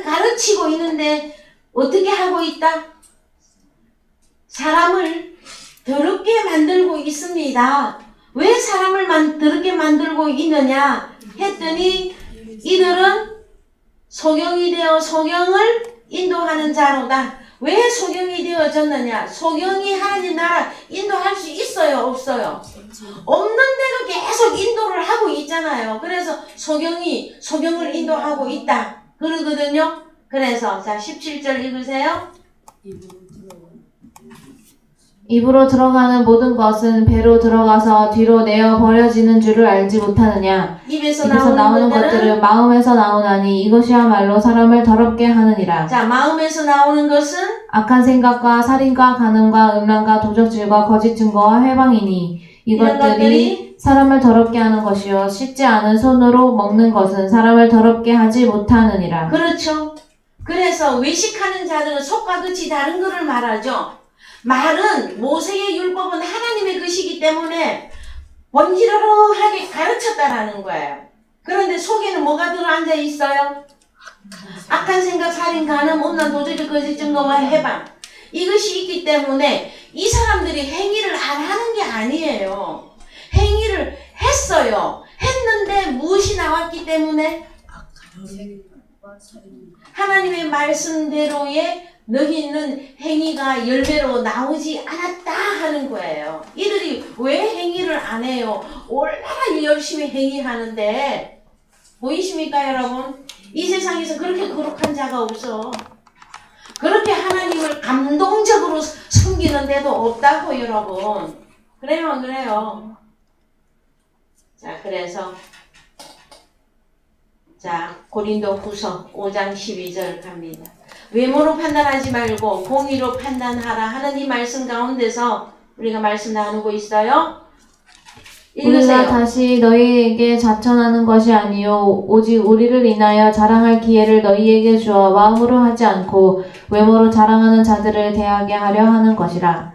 가르치고 있는데 어떻게 하고 있다? 사람을 더럽게 만들고 있습니다. 왜 사람을 더럽게 만들고 있느냐 했더니 이들은 소경이 되어 소경을 인도하는 자로다. 왜 소경이 되어졌느냐? 소경이 하나님 나라 인도할 수 있어요? 없어요? 없는데도 계속 인도를 하고 있잖아요. 그래서 소경을 인도하고 있다 그러거든요. 그래서 자 17절 읽으세요. 입으로 들어가는 모든 것은 배로 들어가서 뒤로 내어 버려지는 줄을 알지 못하느냐. 입에서 나오는 나오는 것들은 것들은 마음에서 나오나니 이것이야말로 사람을 더럽게 하느니라. 자 마음에서 나오는 것은 악한 생각과 살인과 간음과 음란과 도적질과 거짓 증거와 회방이니 이런 이것들이 사람을 더럽게 하는 것이요 씻지 않은 손으로 먹는 것은 사람을 더럽게 하지 못하느니라. 그렇죠. 그래서 외식하는 자들은 속과 끝이 다른 것을 말하죠. 말은 모세의 율법은 하나님의 것이기 때문에 번지르르하게 가르쳤다라는 거예요. 그런데 속에는 뭐가 들어앉아 있어요? 악한 생각, 살인, 간음, 음란, 도적질, 거짓 증거와 해방. 이것이 있기 때문에 이 사람들이 행위를 안 하는 게 아니에요. 행위를 했어요. 했는데 무엇이 나왔기 때문에? 하나님의 말씀대로의 너희는 행위가 열매로 나오지 않았다 하는 거예요. 이들이 왜 행위를 안 해요? 얼마나 열심히 행위하는데 보이십니까 여러분? 이 세상에서 그렇게 거룩한 자가 없어. 그렇게 하나님을 감동적으로 섬기는 데도 없다고 여러분. 그래요 안 그래요? 자 그래서 자 고린도 후서 5장 12절 갑니다. 외모로 판단하지 말고 공의로 판단하라 하는 이 말씀 가운데서 우리가 말씀 나누고 있어요. 우리가 읽으세요. 다시 너희에게 자천하는 것이 아니요 오직 우리를 인하여 자랑할 기회를 너희에게 주어 마음으로 하지 않고 외모로 자랑하는 자들을 대하게 하려 하는 것이라.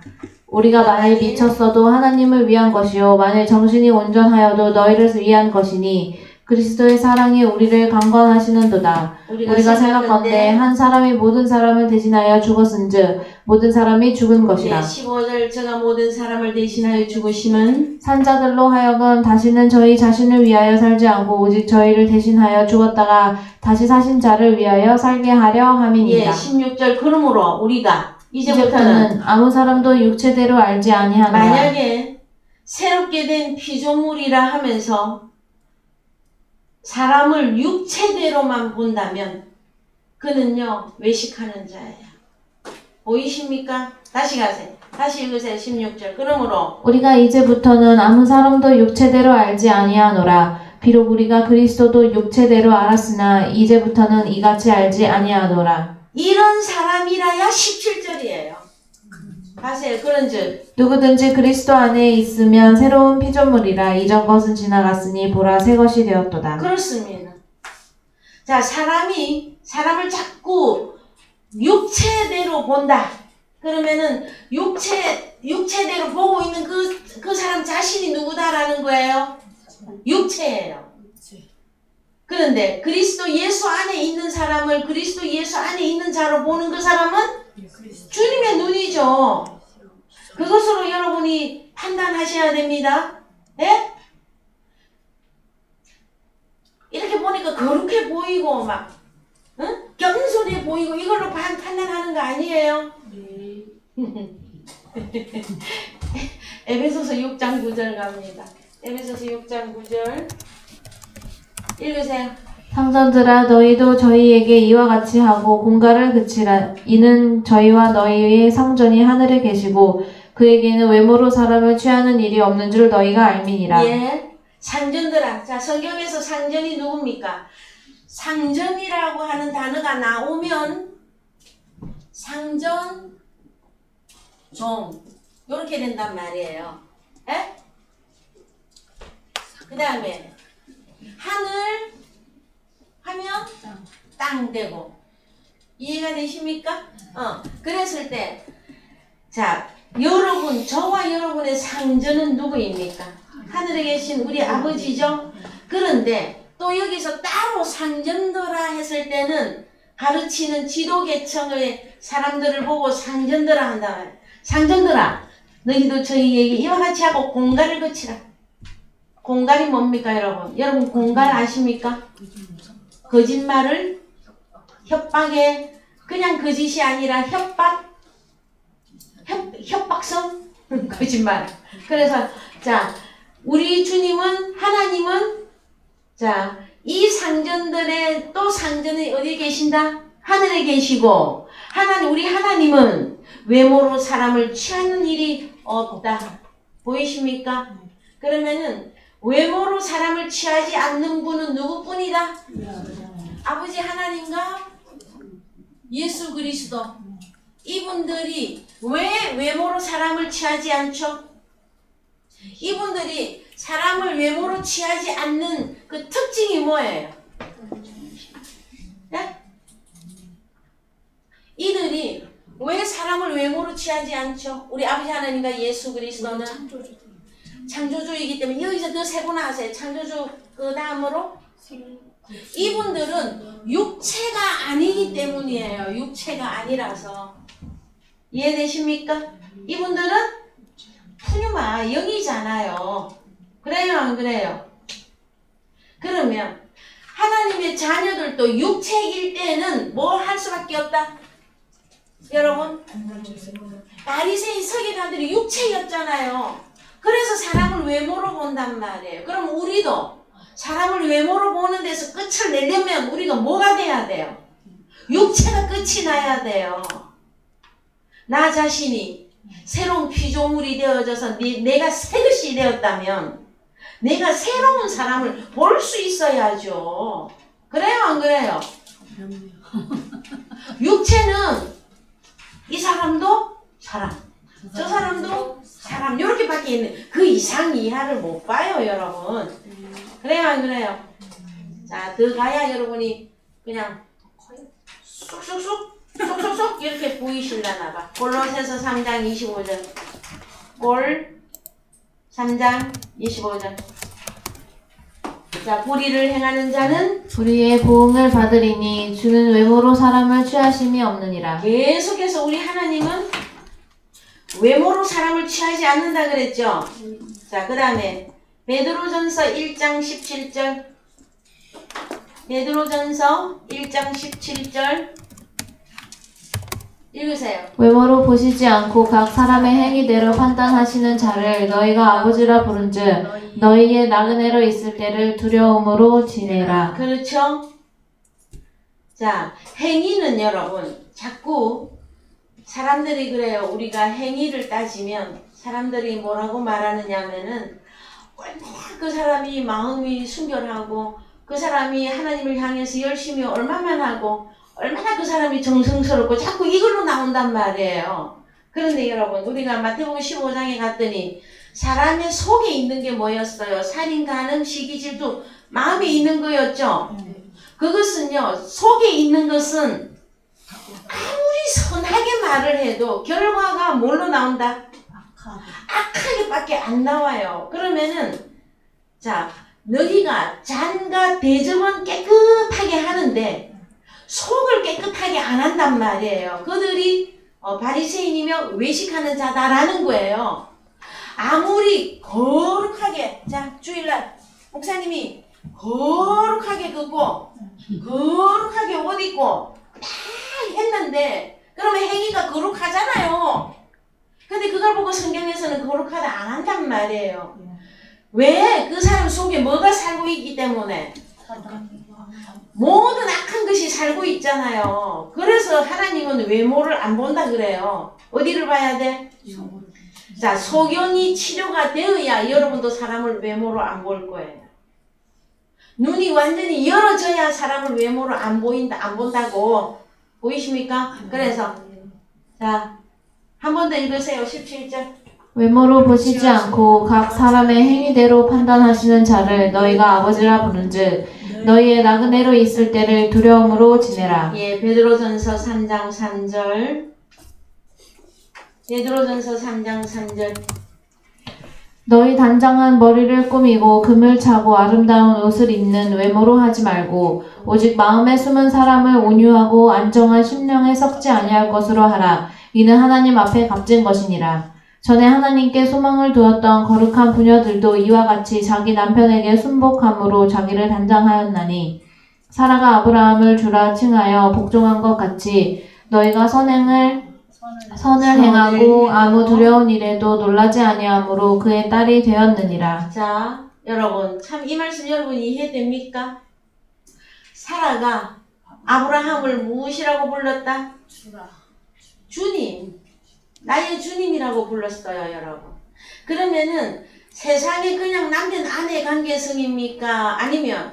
우리가 만일 미쳤어도 하나님을 위한 것이요 만일 정신이 온전하여도 너희를 위한 것이니 그리스도의 사랑이 우리를 강권하시는도다. 우리가 생각건대 한 사람이 모든 사람을 대신하여 죽었은즉 모든 사람이 죽은 것이라. 15절 제가 모든 사람을 대신하여 죽으심은 산자들로 하여금 다시는 저희 자신을 위하여 살지 않고 오직 저희를 대신하여 죽었다가 다시 사신 자를 위하여 살게 하려 함이니라. 16절 그러므로 우리가 이제부터는 이제부터는 아무 사람도 육체대로 알지 아니하노라. 만약에 새롭게 된 피조물이라 하면서 사람을 육체대로만 본다면 그는요 외식하는 자예요. 보이십니까? 다시 가세요. 다시 읽으세요. 16절. 그러므로 우리가 이제부터는 아무 사람도 육체대로 알지 아니하노라. 비록 우리가 그리스도도 육체대로 알았으나 이제부터는 이같이 알지 아니하노라. 이런 사람이라야 17절이에요. 가세요. 그런즉 누구든지 그리스도 안에 있으면 새로운 피조물이라. 이전 것은 지나갔으니 보라 새 것이 되었도다. 그렇습니다. 자, 사람을 자꾸 육체대로 본다. 그러면은 육체대로 보고 있는 그 사람 자신이 누구다라는 거예요? 육체예요. 그런데 그리스도 예수 안에 있는 사람을 그리스도 예수 안에 있는 자로 보는 그 사람은 주님의 눈이죠. 그것으로 여러분이 판단하셔야 됩니다. 예? 이렇게 보니까 거룩해 보이고 막 겸손해 보이고 이걸로 판단하는 거 아니에요? 에베소서 6장 9절 갑니다. 에베소서 6장 9절 읽으세요. 상전들아 너희도 저희에게 이와 같이 하고 공갈을 그치라. 이는 저희와 너희의 상전이 하늘에 계시고 그에게는 외모로 사람을 취하는 일이 없는 줄 너희가 알미니라. 예, 상전들아. 자, 성경에서 상전이 누굽니까? 상전이라고 하는 단어가 나오면 상전, 종 이렇게 된단 말이에요. 예? 그 다음에 하늘 하면 땅 되고 이해가 되십니까? 그랬을 때 자, 여러분, 저와 여러분의 상전은 누구입니까? 하늘에 계신 우리 아버지죠? 그런데 또 여기서 따로 상전더라 했을 때는 가르치는 지도계층의 사람들을 보고 상전더라 한다 말이에요. 상전들아, 너희도 저희에게 이와 같이 하고 공갈을 거치라. 공갈이 뭡니까, 여러분? 여러분 공갈 아십니까? 거짓말을 협박에 그냥 거짓이 아니라 협박성 거짓말. 그래서 자, 우리 주님은 하나님은 자, 이 상전들의 또 상전이 어디에 계신다? 하늘에 계시고 우리 하나님은 외모로 사람을 취하는 일이 없다. 보이십니까? 그러면은 외모로 사람을 취하지 않는 분은 누구뿐이다? 아버지 하나님과 예수 그리스도. 이분들이 왜 외모로 사람을 취하지 않죠? 이분들이 사람을 외모로 취하지 않는 그 특징이 뭐예요? 네? 이들이 왜 사람을 외모로 취하지 않죠? 우리 아버지 하나님과 예수 그리스도는 창조주이기 때문에 여기서 그 세 분 하세요. 창조주 그 다음으로 이분들은 육체가 아니기 때문이에요. 육체가 아니라서. 이해되십니까? 이분들은 푸뉴마 영이잖아요. 그래요 안 그래요? 그러면 하나님의 자녀들도 육체일 때는 뭘 할 수밖에 없다? 여러분, 바리새인 서기관들이 육체였잖아요. 그래서 사람을 외모로 본단 말이에요. 그럼 우리도 사람을 외모로 보는 데서 끝을 내려면 우리가 뭐가 돼야 돼요? 육체가 끝이 나야 돼요. 나 자신이 새로운 피조물이 되어져서 내가 새 것이 되었다면 내가 새로운 사람을 볼 수 있어야죠. 그래요 안 그래요? 육체는 이 사람도 사람, 저 사람도 사람 이렇게밖에 있는 그 이상 이하를 못 봐요 여러분. 그래요 안 그래요? 자, 더 가야 여러분이 그냥 쑥쑥쑥 이렇게 보이실라나 봐. 골로새서 3장 25절. 골 3장 25절. 자, 불의를 행하는 자는 불의의 보응을 받으리니 주는 외모로 사람을 취하심이 없느니라. 계속해서 우리 하나님은 외모로 사람을 취하지 않는다 그랬죠. 자, 그 다음에 베드로전서 1장 17절. 베드로전서 1장 17절 읽으세요. 외모로 보시지 않고 각 사람의 행위대로 판단하시는 자를 너희가 아버지라 부른즉 너희의 나그네로 있을 때를 두려움으로 지내라. 그렇죠? 자, 행위는 여러분 자꾸 사람들이 그래요. 우리가 행위를 따지면 사람들이 뭐라고 말하느냐면은 얼마나 그 사람이 마음이 순결하고 그 사람이 하나님을 향해서 열심히 얼마만 하고 얼마나 그 사람이 정성스럽고 자꾸 이걸로 나온단 말이에요. 그런데 여러분 우리가 마태복음 15장에 갔더니 사람의 속에 있는 게 뭐였어요? 살인, 간음, 시기, 질투 마음에 있는 거였죠. 그것은요 속에 있는 것은 아무리 선하게 말을 해도 결과가 뭘로 나온다? 악하게밖에 안 나와요. 그러면은 자 너희가 잔과 대접은 깨끗하게 하는데 속을 깨끗하게 안 한단 말이에요. 그들이 바리새인이며 외식하는 자다라는 거예요. 아무리 거룩하게 자 주일날 목사님이 거룩하게 긋고 거룩하게 옷 입고 다 했는데 그러면 행위가 거룩하잖아요. 근데 그걸 보고 성경에서는 거룩하다 안 한단 말이에요. 왜? 그 사람 속에 뭐가 살고 있기 때문에 모든 악한 것이 살고 있잖아요. 그래서 하나님은 외모를 안 본다 그래요. 어디를 봐야 돼? 자, 소견이 치료가 되어야 여러분도 사람을 외모로 안 볼 거예요. 눈이 완전히 열어져야 사람을 외모로 안 본다고. 보이십니까? 그래서 자, 한 번 더 읽으세요. 17절. 외모로 보시지 않고 각 사람의 행위대로 판단하시는 자를 너희가 아버지라 부른즉 너희의 나그네로 있을 때를 두려움으로 지내라. 예, 베드로전서 3장 3절. 베드로전서 3장 3절. 너희 단장은 머리를 꾸미고 금을 차고 아름다운 옷을 입는 외모로 하지 말고 오직 마음에 숨은 사람을 온유하고 안정한 심령에 섞지 아니할 것으로 하라. 이는 하나님 앞에 값진 것이니라. 전에 하나님께 소망을 두었던 거룩한 부녀들도 이와 같이 자기 남편에게 순복함으로 자기를 단장하였나니 사라가 아브라함을 주라 칭하여 복종한 것 같이 너희가 선을 행하고 아무 두려운 일에도 놀라지 아니하므로 그의 딸이 되었느니라. 자, 여러분 참 이 말씀 여러분 이해됩니까? 사라가 아브라함을 무엇이라고 불렀다? 주님. 나의 주님이라고 불렀어요, 여러분. 그러면은 세상에 그냥 남편 아내 관계성입니까? 아니면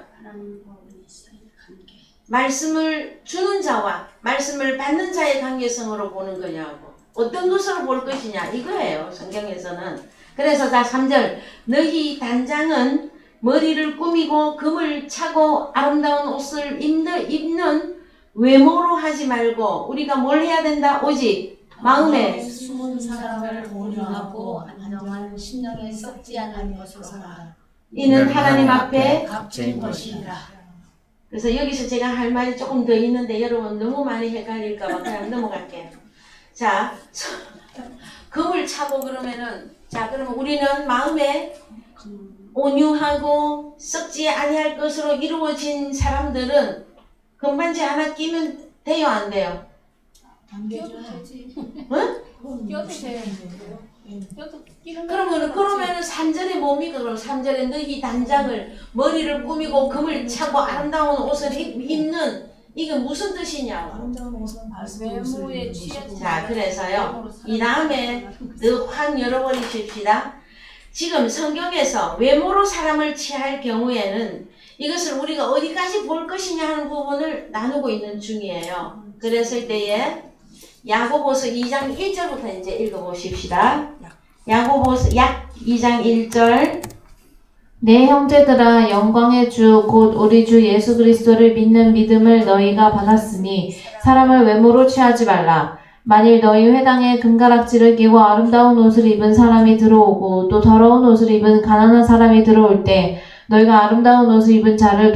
말씀을 주는 자와 말씀을 받는 자의 관계성으로 보는 거냐고. 어떤 것으로 볼 것이냐 이거예요, 성경에서는. 그래서 자 3절 너희 단장은 머리를 꾸미고 금을 차고 아름다운 옷을 입는 외모로 하지 말고 우리가 뭘 해야 된다? 오직 마음에 숨은 사람을 온유하고 안정한 심령에 썩지 않은 것으로 하라. 이는 하나님 앞에 값진 것이라. 그래서 여기서 제가 할 말이 조금 더 있는데 여러분 너무 많이 헷갈릴까봐 그냥 넘어갈게요. 자, 금을 차고 그러면은 자 그러면 우리는 마음에 온유하고 썩지 아니할 것으로 이루어진 사람들은 금반지 하나 끼면 돼요 안 돼요? 껴도 되지. 응? 껴도 돼. 그러면은 3절에 뭡니까? 그럼 3절에 너희 단장을 머리를 꾸미고 금을 차고 아름다운 옷을 입는 이게 무슨 뜻이냐고. 아름다운 옷은 외모에 취하지. 자 그래서요 이 다음에 더 확 열어버리십시다. 지금 성경에서 외모로 사람을 취할 경우에는 이것을 우리가 어디까지 볼 것이냐 하는 부분을 나누고 있는 중이에요. 그랬을 때에 야고보서 2장 1절부터 이제 읽어보십시다. 야고보서 약 2장 1절. 내 형제들아 영광의 주 곧 우리 주 예수 그리스도를 믿는 믿음을 너희가 받았으니 사람을 외모로 취하지 말라. 만일 너희 회당에 금가락지를 끼고 아름다운 옷을 입은 사람이 들어오고 또 더러운 옷을 입은 가난한 사람이 들어올 때 너희가 아름다운 옷을 입은 자를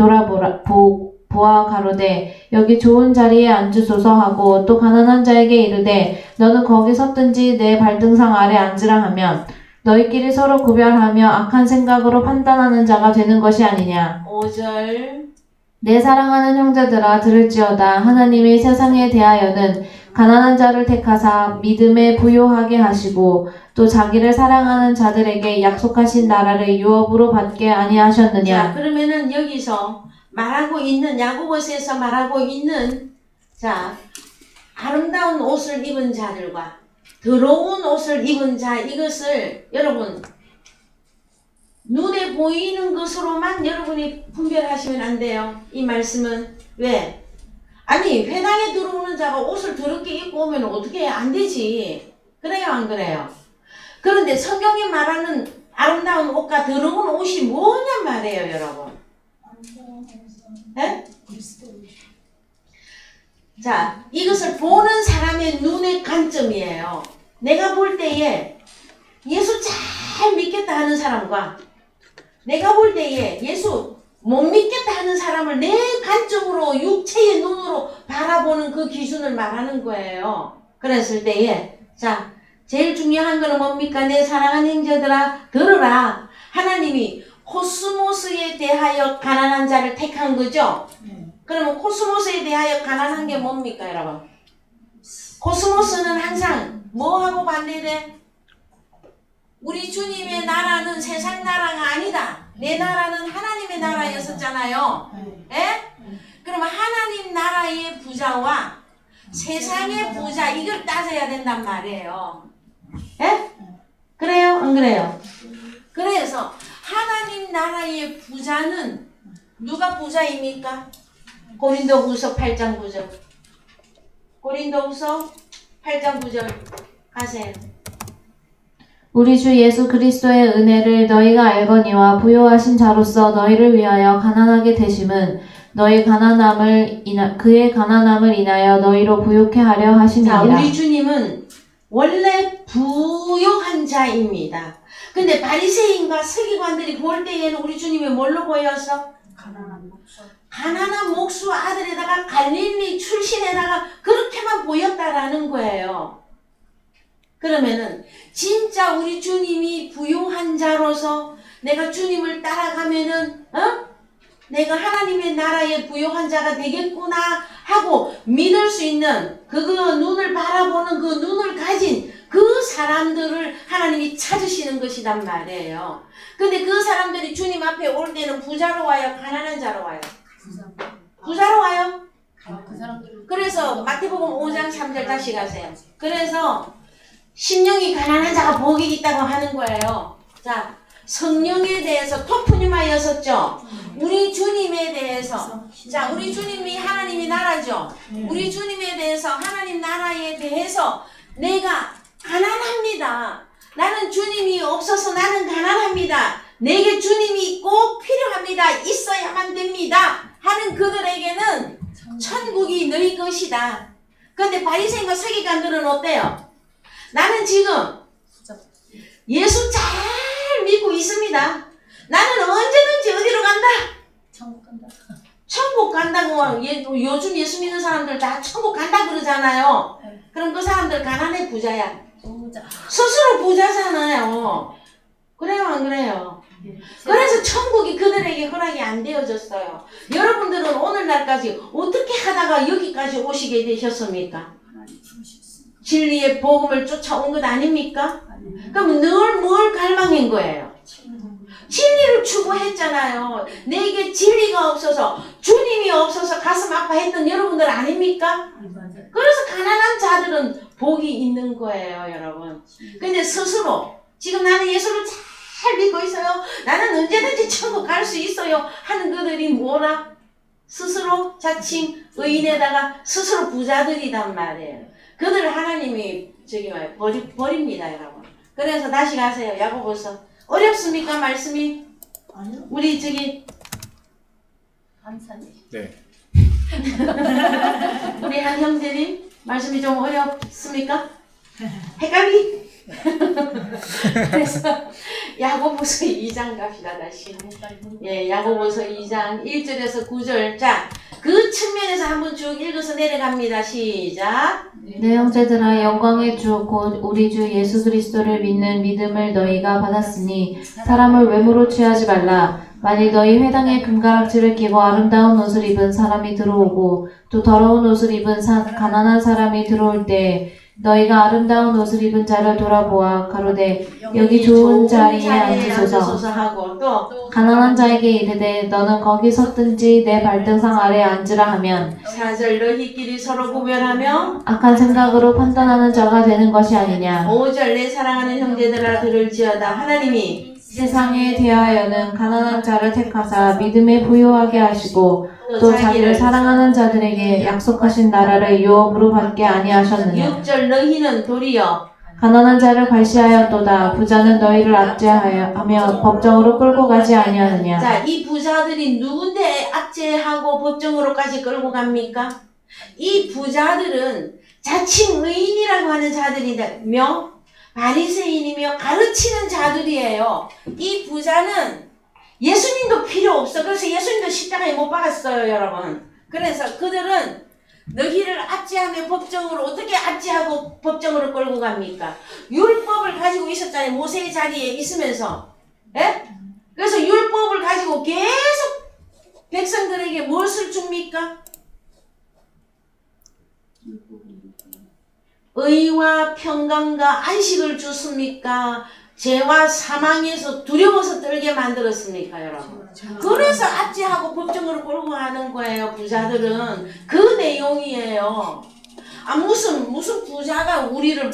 보아 가로되 여기 좋은 자리에 앉으소서 하고 또 가난한 자에게 이르되 너는 거기 섰든지 내 발등상 아래 앉으라 하면 너희끼리 서로 구별하며 악한 생각으로 판단하는 자가 되는 것이 아니냐. 5절. 내 사랑하는 형제들아 들을지어다. 하나님이 세상에 대하여는 가난한 자를 택하사 믿음에 부요하게 하시고 또 자기를 사랑하는 자들에게 약속하신 나라를 유업으로 받게 아니하셨느냐. 자 그러면은 여기서 말하고 있는 야고보서에서 말하고 있는 자 아름다운 옷을 입은 자들과 더러운 옷을 입은 자, 이것을 여러분 눈에 보이는 것으로만 여러분이 분별하시면 안 돼요. 이 말씀은 왜? 아니 회당에 들어오는 자가 옷을 더럽게 입고 오면 어떻게 해? 안 되지. 그래요 안 그래요? 그런데 성경이 말하는 아름다운 옷과 더러운 옷이 뭐냐 말이에요 여러분. 네? 자, 이것을 보는 사람의 눈의 관점이에요. 내가 볼 때에 예수 잘 믿겠다 하는 사람과 내가 볼 때에 예수 못 믿겠다 하는 사람을 내 관점으로 육체의 눈으로 바라보는 그 기준을 말하는 거예요. 그랬을 때에 자, 제일 중요한 거는 뭡니까? 내 사랑하는 형제들아 들으라. 하나님이 코스모스에 대하여 가난한 자를 택한 거죠. 그러면 코스모스에 대하여 가난한 게 뭡니까 여러분? 코스모스는 항상 뭐하고 반대돼? 우리 주님의 나라는 세상 나라가 아니다. 내 나라는 하나님의 나라였었잖아요. 예? 그러면 하나님 나라의 부자와 세상의 부자 이걸 따져야 된단 말이에요. 예? 그래요? 안 그래요? 그래서 하나님 나라의 부자는 누가 부자입니까? 고린도후서 8장 9절. 고린도후서 8장 9절 가세요. 우리 주 예수 그리스도의 은혜를 너희가 알거니와 부요하신 자로서 너희를 위하여 가난하게 되심은 너희 그의 가난함을 인하여 너희로 부요케 하려 자, 하심이니라. 우리 주님은 원래 부요한 자입니다. 근데 바리새인과 서기관들이 볼 때에는 우리 주님이 뭘로 보였어? 가난한 목수 아들에다가 갈릴리 출신에다가 그렇게만 보였다라는 거예요. 그러면은 진짜 우리 주님이 부요한 자로서 내가 주님을 따라가면은 내가 하나님의 나라의 부요한 자가 되겠구나 하고 믿을 수 있는 그 눈을 바라보는 그 눈을 가진 그 사람들을 하나님이 찾으시는 것이란 말이에요. 근데 그 사람들이 주님 앞에 올 때는 부자로 와요? 가난한 자로 와요? 부자로 와요? 그래서 마태복음 5장 3절 다시 가세요. 그래서 심령이 가난한 자가 복이 있다고 하는 거예요. 자, 성령에 대해서 토프니마였었죠. 우리 주님에 대해서 자, 우리 주님이 하나님이 나라죠. 우리 주님에 대해서 하나님 나라에 대해서 내가 가난합니다. 나는 주님이 없어서 나는 가난합니다. 내게 주님이 꼭 필요합니다. 있어야만 됩니다. 하는 그들에게는 천국이 너희 것이다. 그런데 바리새인과 서기관들은 어때요? 나는 지금 예수 잘 믿고 있습니다. 나는 언제든지 어디로 간다? 천국 간다고. 요즘 예수 믿는 사람들 다 천국 간다 그러잖아요. 그럼 그 사람들 가난해 부자야? 스스로 부자잖아요. 그래요 안 그래요? 그래서 천국이 그들에게 허락이 안 되어졌어요. 여러분들은 오늘날까지 어떻게 하다가 여기까지 오시게 되셨습니까? 진리의 복음을 쫓아온 것 아닙니까? 그럼 늘 뭘 갈망한 거예요? 진리를 추구했잖아요. 내게 진리가 없어서 주님이 없어서 가슴 아파했던 여러분들 아닙니까? 그래서 가난한 자들은 복이 있는 거예요 여러분. 근데 스스로 지금 나는 예수를 잘 믿고 있어요. 나는 언제든지 천국 갈 수 있어요 하는 그들이 뭐라? 스스로 자칭 의인에다가 스스로 부자들이란 말이에요. 그들을 하나님이 버립니다 여러분. 그래서 다시 가세요. 야고보서. 어렵습니까 말씀이? 아니요. 우리 저기 네. 우리 한 형제님 말씀이 좀 어렵습니까? 헷갈리? 그래서 야고보서 2장 갑시다 다시. 예, 야고보서 2장 1절에서 9절. 자, 그 측면에서 한번 쭉 읽어서 내려갑니다. 시작. 내 형제들아 영광의 주 곧 우리 주 예수 그리스도를 믿는 믿음을 너희가 받았으니 사람을 외모로 취하지 말라. 만일 너희 회당에 금가락지를 끼고 아름다운 옷을 입은 사람이 들어오고 또 더러운 옷을 입은 가난한 사람이 들어올 때 너희가 아름다운 옷을 입은 자를 돌아보아 가로되 여기 좋은 자리에 앉으소서. 하고 또 가난한 자에게 이르되 너는 거기 섰든지 내 발등상 아래에 앉으라 하면 4절 너희끼리 서로 구별하며 악한 생각으로 판단하는 자가 되는 것이 아니냐. 5절 내 사랑하는 형제들아 들을지어다 하나님이 세상에 대하여는 가난한 자를 택하사 믿음에 부요하게 하시고 또 자기를 사랑하는 자들에게 약속하신 나라를 유업으로 받게 아니하셨느냐. 6절 너희는 도리어 가난한 자를 괄시하였도다. 부자는 너희를 압제하며 법정으로 끌고 가지 아니하느냐. 자, 이 부자들이 누군데 압제하고 법정으로까지 끌고 갑니까? 이 부자들은 자칭 의인이라고 하는 자들이며 바리새인이며 가르치는 자들이에요. 이 부자는 예수님도 필요 없어. 그래서 예수님도 십자가에 못 박았어요, 여러분. 그래서 그들은 너희를 압제하며 법정으로 어떻게 압제하고 법정으로 끌고 갑니까? 율법을 가지고 있었잖아요. 모세의 자리에 있으면서. 예? 그래서 율법을 가지고 계속 백성들에게 무엇을 줍니까? 의와 평강과 안식을 주십니까? 죄와 사망에서 두려워서 떨게 만들었습니까, 여러분? 그래서 압제하고 법정으로 끌고 가는 거예요, 부자들은. 그 내용이에요. 아, 무슨 부자가 우리를,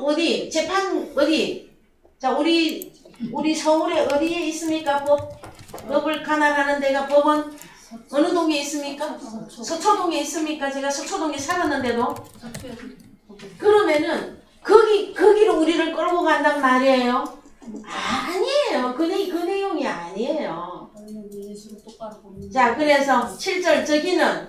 어디, 재판, 어디? 자, 우리 서울에 어디에 있습니까, 법을 관할하는 데가 법원? 어느 동에 있습니까? 서초동에 있습니까? 제가 서초동에 살았는데도. 그러면은, 거기로 우리를 끌고 간단 말이에요. 아니에요. 그 내용이 아니에요. 자, 그래서 7절 저기는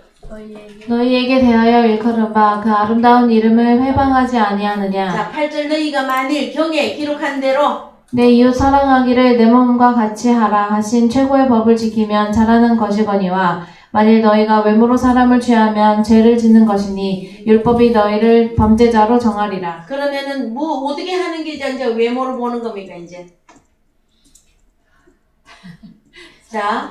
너희에게 대하여 일컬은 바 그 아름다운 이름을 회방하지 아니하느냐. 자, 8절 너희가 만일 경에 기록한 대로 내 이웃 사랑하기를 내 몸과 같이 하라 하신 최고의 법을 지키면 잘하는 것이거니와 만일 너희가 외모로 사람을 취하면 죄를 짓는 것이니 율법이 너희를 범죄자로 정하리라. 그러면은 어떻게 하는 게 이제 외모를 보는 겁니까, 이제? 자,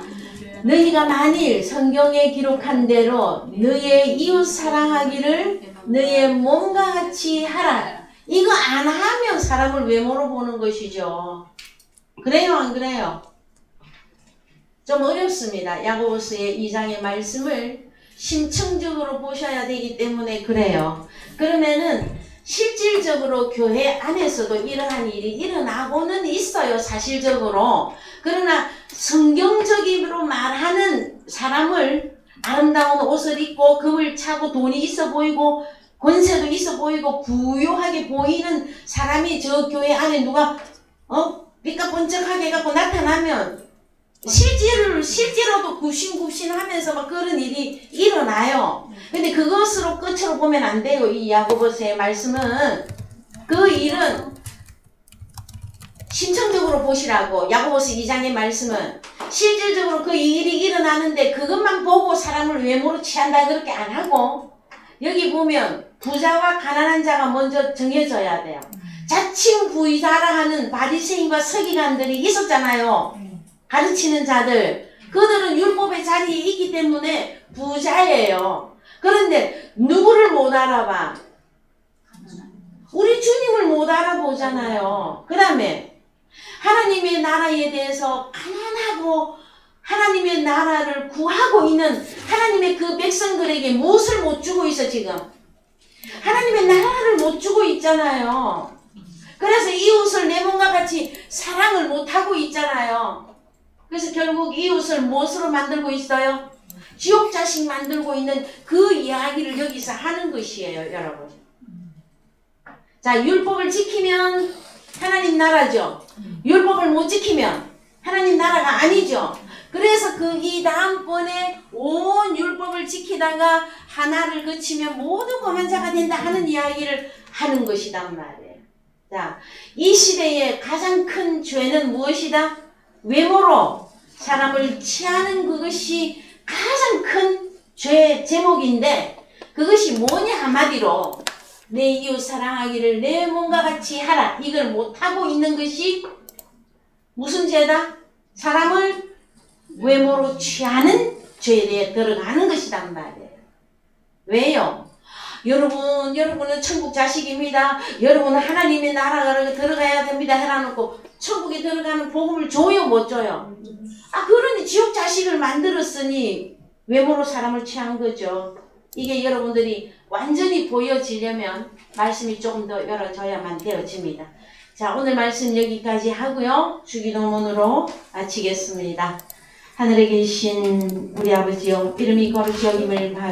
너희가 만일 성경에 기록한 대로 너희의 이웃 사랑하기를 너희의 몸과 같이 하라. 이거 안 하면 사람을 외모로 보는 것이죠. 그래요, 안 그래요? 좀 어렵습니다. 야고보서의 2장의 말씀을 심층적으로 보셔야 되기 때문에 그래요. 그러면은 실질적으로 교회 안에서도 이러한 일이 일어나고는 있어요, 사실적으로. 그러나 성경적으로 말하는 사람을 아름다운 옷을 입고 금을 차고 돈이 있어 보이고 권세도 있어 보이고 부유하게 보이는 사람이 저 교회 안에 누가 삐까번쩍하게 해갖고 나타나면 실제로도 굽신굽신하면서 막 그런 일이 일어나요. 근데 그것으로 끝으로 보면 안 돼요. 이 야고보서의 말씀은 그 일은 심층적으로 보시라고. 야고보서 2장의 말씀은 실질적으로 그 일이 일어나는데 그것만 보고 사람을 외모로 취한다 그렇게 안 하고, 여기 보면 부자와 가난한 자가 먼저 정해져야 돼요. 자칭 부자라 하는 바리새인과 서기관들이 있었잖아요. 가르치는 자들. 그들은 율법의 자리에 있기 때문에 부자예요. 그런데 누구를 못 알아봐? 우리 주님을 못 알아보잖아요. 그 다음에 하나님의 나라에 대해서 가난하고 하나님의 나라를 구하고 있는 하나님의 그 백성들에게 무엇을 못 주고 있어 지금? 하나님의 나라를 못 주고 있잖아요. 그래서 이웃을 내 몸과 같이 사랑을 못 하고 있잖아요. 그래서 결국 이웃을 무엇으로 만들고 있어요? 지옥 자식 만들고 있는 그 이야기를 여기서 하는 것이에요, 여러분. 자, 율법을 지키면 하나님 나라죠. 율법을 못 지키면 하나님 나라가 아니죠. 그래서 이 다음번에 온 율법을 지키다가 하나를 거치면 모두 거한 자가 된다 하는 이야기를 하는 것이단 말이에요. 자, 이 시대의 가장 큰 죄는 무엇이다? 외모로 사람을 취하는 그것이 가장 큰 죄의 제목인데, 그것이 뭐냐 한마디로 내 이웃 사랑하기를 내 몸과 같이 하라. 이걸 못하고 있는 것이 무슨 죄다? 사람을 외모로 취하는 죄에 들어가는 것이란 말이에요. 왜요? 여러분은 천국 자식입니다. 여러분은 하나님의 나라가 들어가야 됩니다. 해놔놓고 천국에 들어가는 복음을 줘요, 못 줘요? 그러니 지옥 자식을 만들었으니 외모로 사람을 취한 거죠. 이게 여러분들이 완전히 보여지려면 말씀이 조금 더 열어져야만 되어집니다. 자, 오늘 말씀 여기까지 하고요. 주기도문으로 마치겠습니다. 하늘에 계신 우리 아버지여, 이름이 거룩히 여김을 받